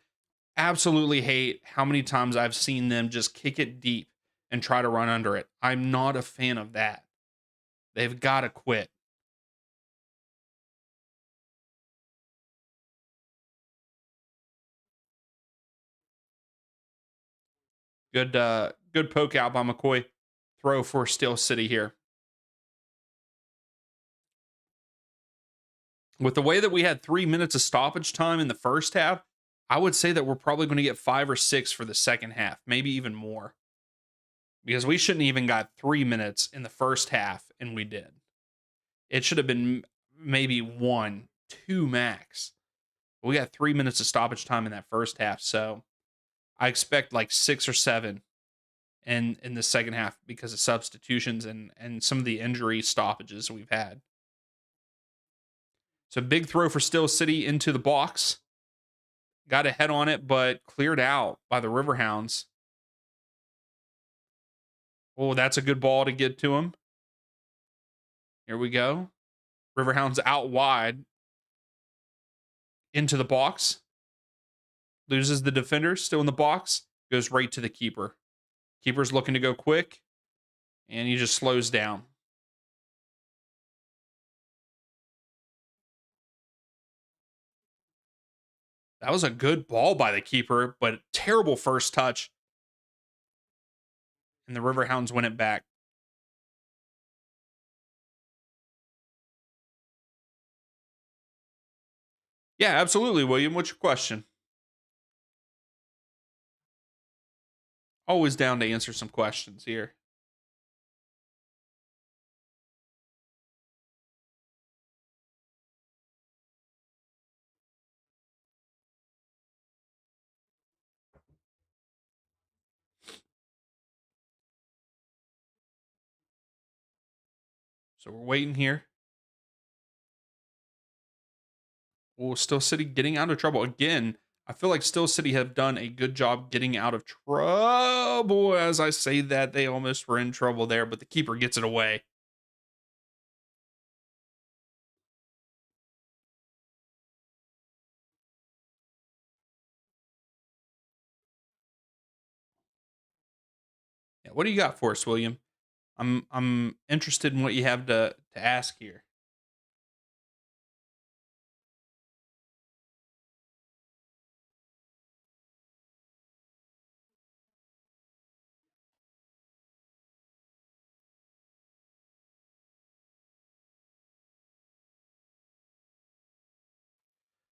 Absolutely hate how many times I've seen them just kick it deep and try to run under it. I'm not a fan of that. They've got to quit. Good poke out by McCoy. Throw for Steel City here. With the way that we had 3 minutes of stoppage time in the first half, I would say that we're probably going to get 5 or 6 for the second half, maybe even more. Because we shouldn't even got 3 minutes in the first half, and we did. It should have been maybe 1, 2 max. We got 3 minutes of stoppage time in that first half, so I expect like 6 or 7 in the second half because of substitutions and some of the injury stoppages we've had. So big throw for Still City into the box. Got a head on it, but cleared out by the Riverhounds. Oh, that's a good ball to get to him. Here we go. Riverhounds out wide into the box. Loses the defender, still in the box. Goes right to the keeper. Keeper's looking to go quick, and he just slows down. That was a good ball by the keeper, but terrible first touch. And the Riverhounds win it back. Yeah, absolutely, William. What's your question? Always down to answer some questions here. So we're waiting here. Well, Still City getting out of trouble again. I feel like Still City have done a good job getting out of trouble. As I say that, they almost were in trouble there, but the keeper gets it away. Yeah, what do you got for us, William? I'm interested in what you have to ask here.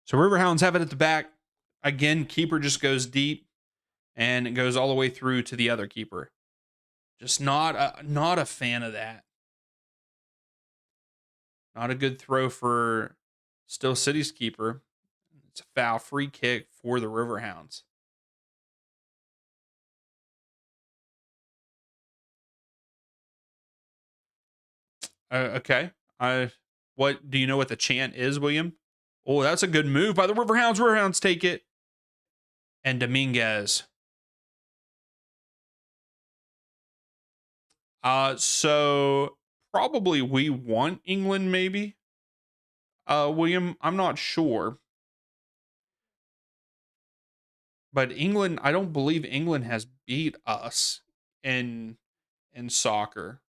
So Riverhounds have it at the back. Again, keeper just goes deep and it goes all the way through to the other keeper. Just not a fan of that. Not a good throw for Still City's keeper. It's a foul free kick for the Riverhounds. Okay. What do you know what the chant is, William? Oh, that's a good move by the Riverhounds. Riverhounds take it. And Dominguez. So probably we want England, maybe. William, I'm not sure. But England, I don't believe England has beat us in soccer.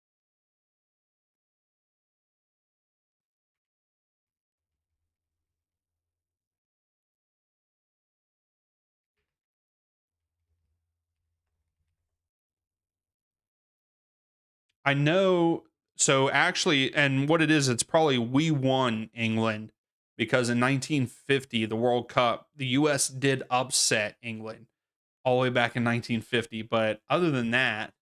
I know. So actually, and what it is, it's probably we won England because in 1950, the World Cup, the U.S. did upset England all the way back in 1950. But other than that,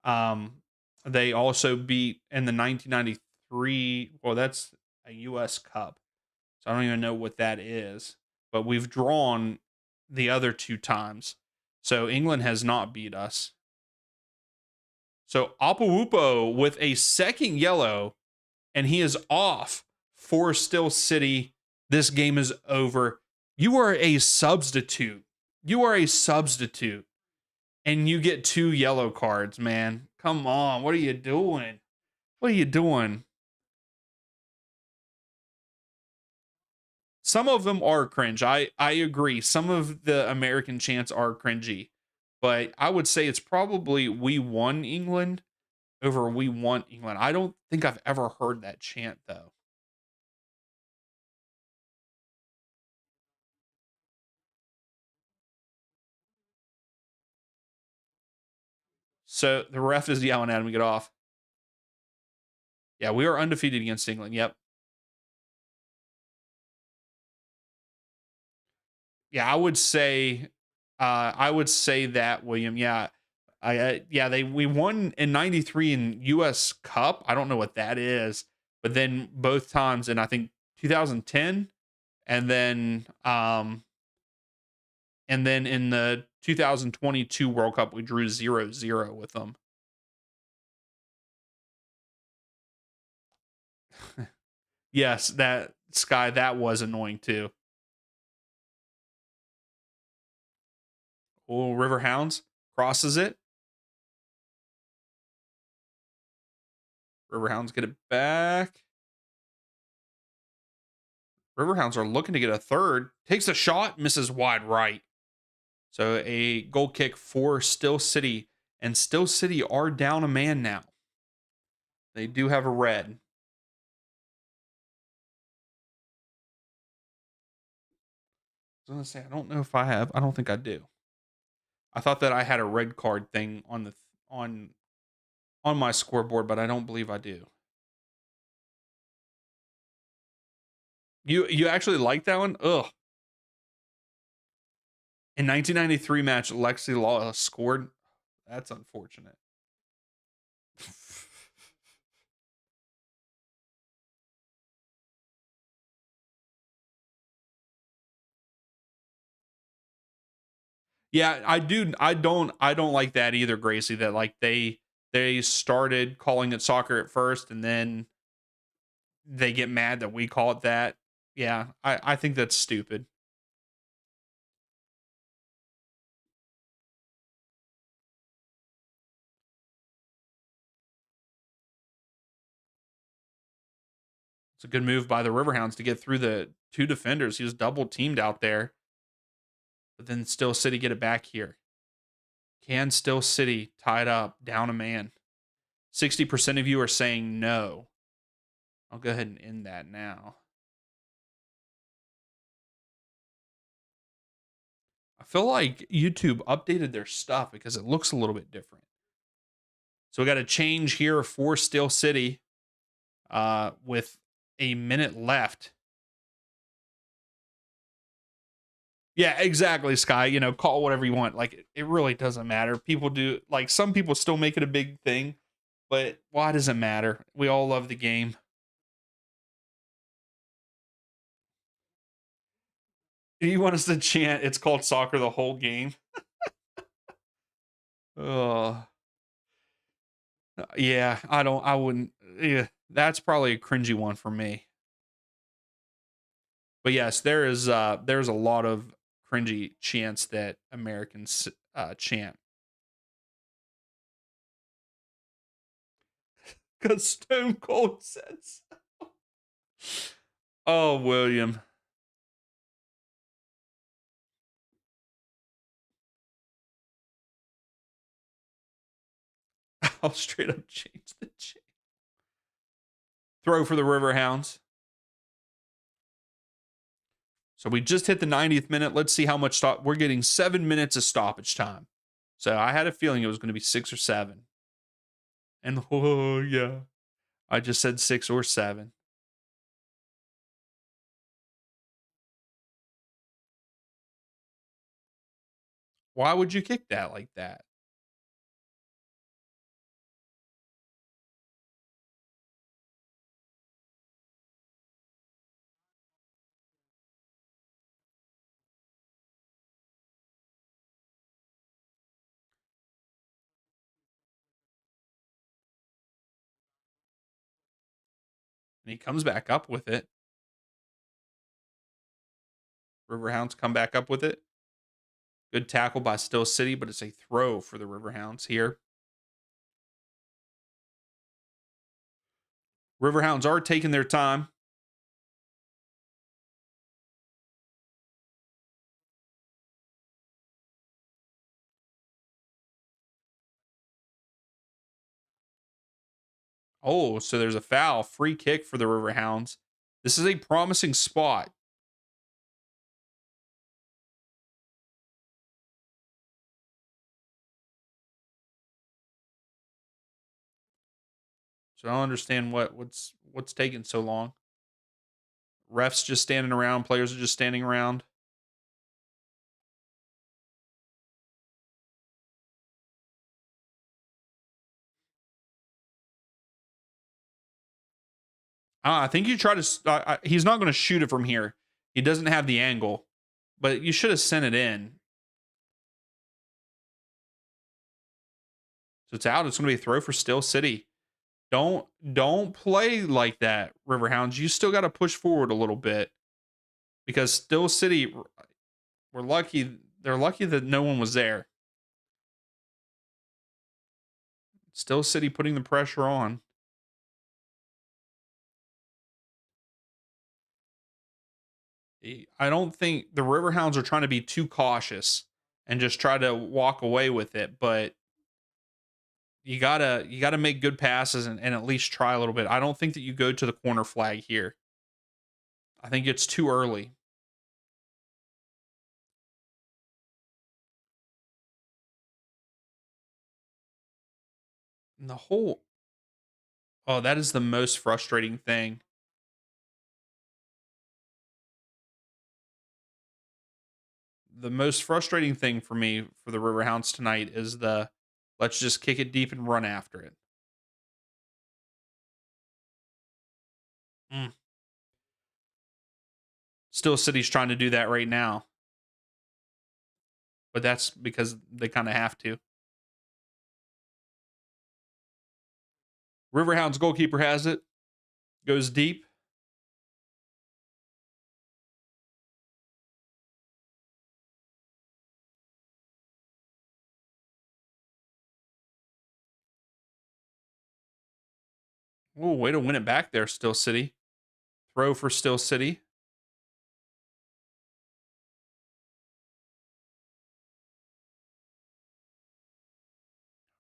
um, they also beat in the 1993. Well, that's a U.S. Cup, so I don't even know what that is. But we've drawn the other two times, so England has not beat us. So Apuupo with a second yellow, and he is off for Still City. This game is over. You are a substitute. You are a substitute. And you get two yellow cards, man. Come on. What are you doing? What are you doing? Some of them are cringe. I agree. Some of the American chants are cringy. But I would say it's probably we won England over we want England. I don't think I've ever heard that chant though. So the ref is yelling at him to get off. Yeah, we are undefeated against England. Yep. Yeah, I would say that, William. Yeah. Yeah, we won in 93 in US Cup. I don't know what that is, but then both times in I think 2010 and then And then in the 2022 World Cup, we drew 0-0 with them. Yes, that Sky, that was annoying too. Oh, Riverhounds crosses it. Riverhounds get it back. Riverhounds are looking to get a third. Takes a shot, misses wide right. So a goal kick for Still City. And Still City are down a man now. They do have a red. I was gonna say, I don't know if I have. I don't think I do. I thought that I had a red card thing on the on my scoreboard, but I don't believe I do. You actually like that one? Ugh. In 1993 match, Lexi Law scored. That's unfortunate. Yeah, I do. I don't like that either, Gracie. That like they started calling it soccer at first, and then they get mad that we call it that. Yeah, I think that's stupid. It's a good move by the Riverhounds to get through the two defenders. He was double teamed out there, but then Still City get it back here. Can Still City tie it up, down a man? 60% of you are saying no. I'll go ahead and end that now. I feel like YouTube updated their stuff because it looks a little bit different. So we got a change here for Still City with a minute left. Yeah, exactly, Sky. You know, call whatever you want. Like, it really doesn't matter. People do, like, some people still make it a big thing, but why does it matter? We all love the game. You want us to chant, it's called soccer the whole game? Oh, yeah, I wouldn't. Yeah, that's probably a cringy one for me. But yes, there's a lot of cringy chants that Americans chant. Because Stone Cold says, "Oh, William." I'll straight up change the chant. Throw for the Riverhounds. So we just hit the 90th minute. Let's see how much stop. We're getting 7 minutes of stoppage time. So I had a feeling it was going to be 6 or 7. And oh yeah, I just said 6 or 7. Why would you kick that like that? And he comes back up with it. Riverhounds come back up with it. Good tackle by Still City, but it's a throw for the Riverhounds here. Riverhounds are taking their time. Oh, so there's a foul. Free kick for the Riverhounds. This is a promising spot. So I don't understand what's taking so long. Refs just standing around, players are just standing around. I think you try to. He's not going to shoot it from here. He doesn't have the angle, but you should have sent it in. So it's out. It's going to be a throw for Still City. Don't play like that, Riverhounds. You still got to push forward a little bit because Still City, we're lucky. They're lucky that no one was there. Still City putting the pressure on. I don't think the Riverhounds are trying to be too cautious and just try to walk away with it, but you gotta make good passes and at least try a little bit. I don't think that you go to the corner flag here. I think it's too early. And the whole oh, that is the most frustrating thing. The most frustrating thing for me for the Riverhounds tonight is the let's just kick it deep and run after it. Mm. Still City's trying to do that right now, but that's because they kind of have to. Riverhounds goalkeeper has it. Goes deep. Oh, way to win it back there, Still City. Throw for Still City.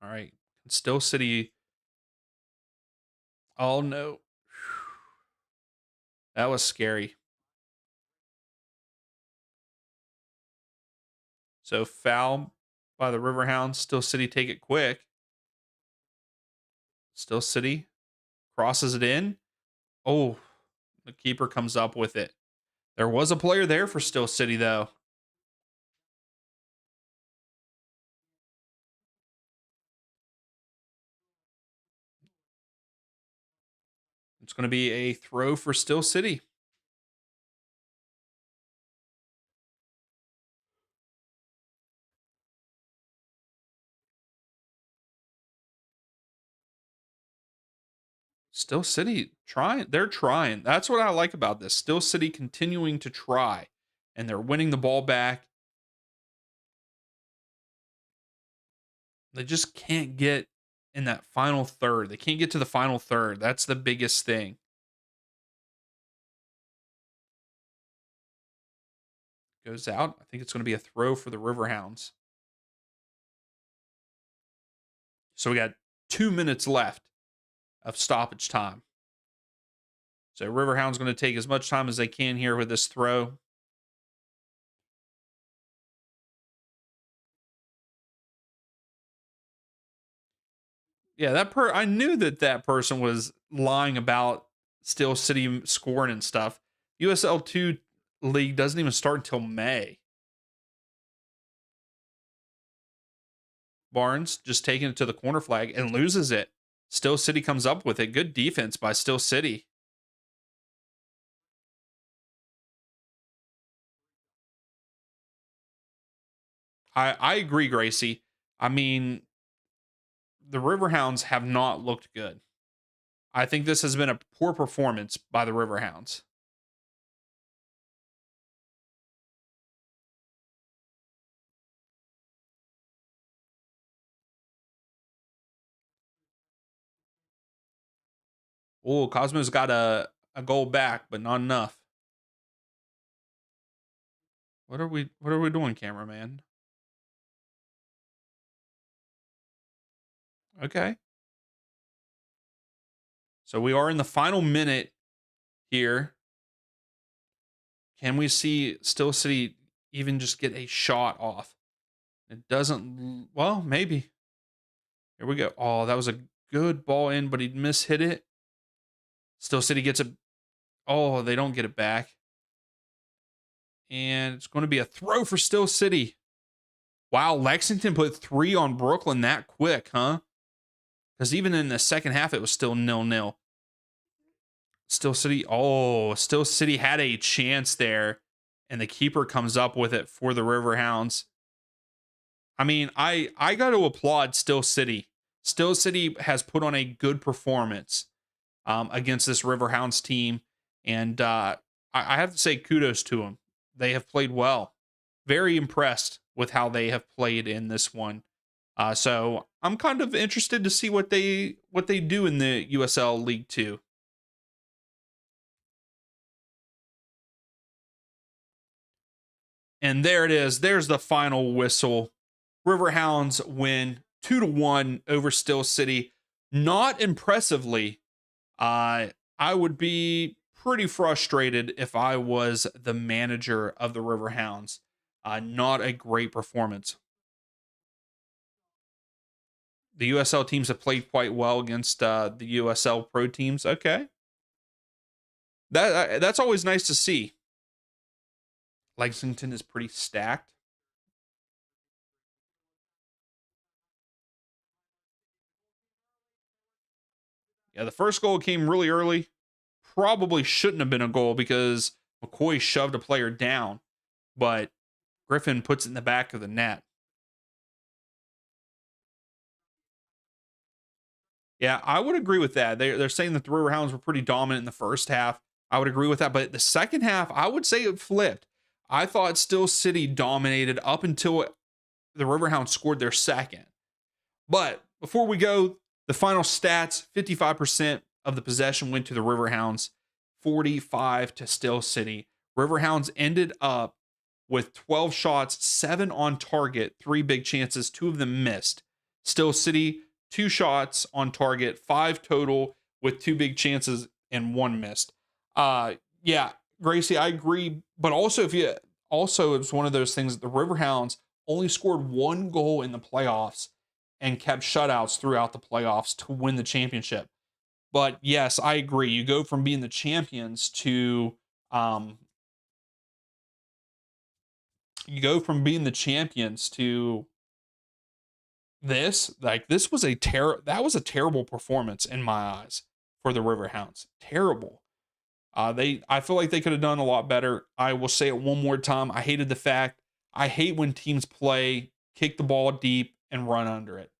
All right. Still City. Oh, no. That was scary. So foul by the Riverhounds. Still City take it quick. Still City crosses it in. Oh, the keeper comes up with it. There was a player there for Still City, though. It's going to be a throw for Still City. Still City trying. They're trying. That's what I like about this. Still City continuing to try, and they're winning the ball back. They just can't get in that final third. They can't get to the final third. That's the biggest thing. Goes out. I think it's going to be a throw for the Riverhounds. So we got 2 minutes left of stoppage time. So Riverhound's going to take as much time as they can here with this throw. Yeah, I knew that that person was lying about Steel City scoring and stuff. USL 2 league doesn't even start until May. Barnes just taking it to the corner flag and loses it. Still City comes up with it. Good defense by Still City. I agree, Gracie. I mean, the Riverhounds have not looked good. I think this has been a poor performance by the Riverhounds. Oh, Cosmo's got a goal back, but not enough. What are we doing, cameraman? Okay. So we are in the final minute here. Can we see Still City even just get a shot off? It doesn't. Well, maybe. Here we go. Oh, that was a good ball in, but he mishit it. Still City gets it. Oh, they don't get it back. And it's going to be a throw for Still City. Wow, Lexington put 3 on Brooklyn that quick, huh? Because even in the second half, it was still 0-0. Still City had a chance there, and the keeper comes up with it for the Riverhounds. I mean, I got to applaud Still City. Still City has put on a good performance against this Riverhounds team. And I have to say kudos to them. They have played well. Very impressed with how they have played in this one. So I'm kind of interested to see what they do in the USL League Two. And there it is. There's the final whistle. Riverhounds win 2-1 over Still City. Not impressively. I would be pretty frustrated if I was the manager of the Riverhounds. Not a great performance. The USL teams have played quite well against the USL pro teams. Okay, that's always nice to see. Lexington is pretty stacked. Yeah, the first goal came really early. Probably shouldn't have been a goal because McCoy shoved a player down, but Griffin puts it in the back of the net. Yeah, I would agree with that. They're saying that the Riverhounds were pretty dominant in the first half. I would agree with that, but the second half, I would say it flipped. I thought Still City dominated up until the Riverhounds scored their second. But before we go, the final stats: 55% of the possession went to the Riverhounds, 45 to Still City. Riverhounds ended up with 12 shots, 7 on target, 3 big chances, 2 of them missed. Still City, 2 shots on target, 5 total with 2 big chances and 1 missed. Yeah, Gracie, I agree. But also, it's one of those things that the Riverhounds only scored 1 goal in the playoffs and kept shutouts throughout the playoffs to win the championship. But yes, I agree. You go from being the champions to um, you go from being the champions to this. Like this was that was a terrible performance in my eyes for the Riverhounds. Terrible. I feel like they could have done a lot better. I will say it one more time. I hate when teams play kick the ball deep and run under it.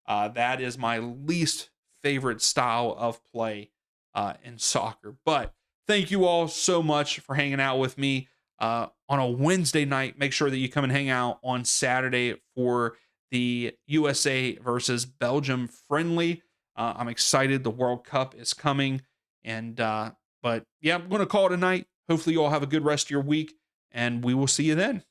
That is my least favorite style of play in soccer. But thank you all so much for hanging out with me on a Wednesday night. Make sure that you come and hang out on Saturday for the USA versus Belgium friendly. I'm excited. The World Cup is coming. But yeah, I'm going to call it a night. Hopefully, you all have a good rest of your week, and we will see you then.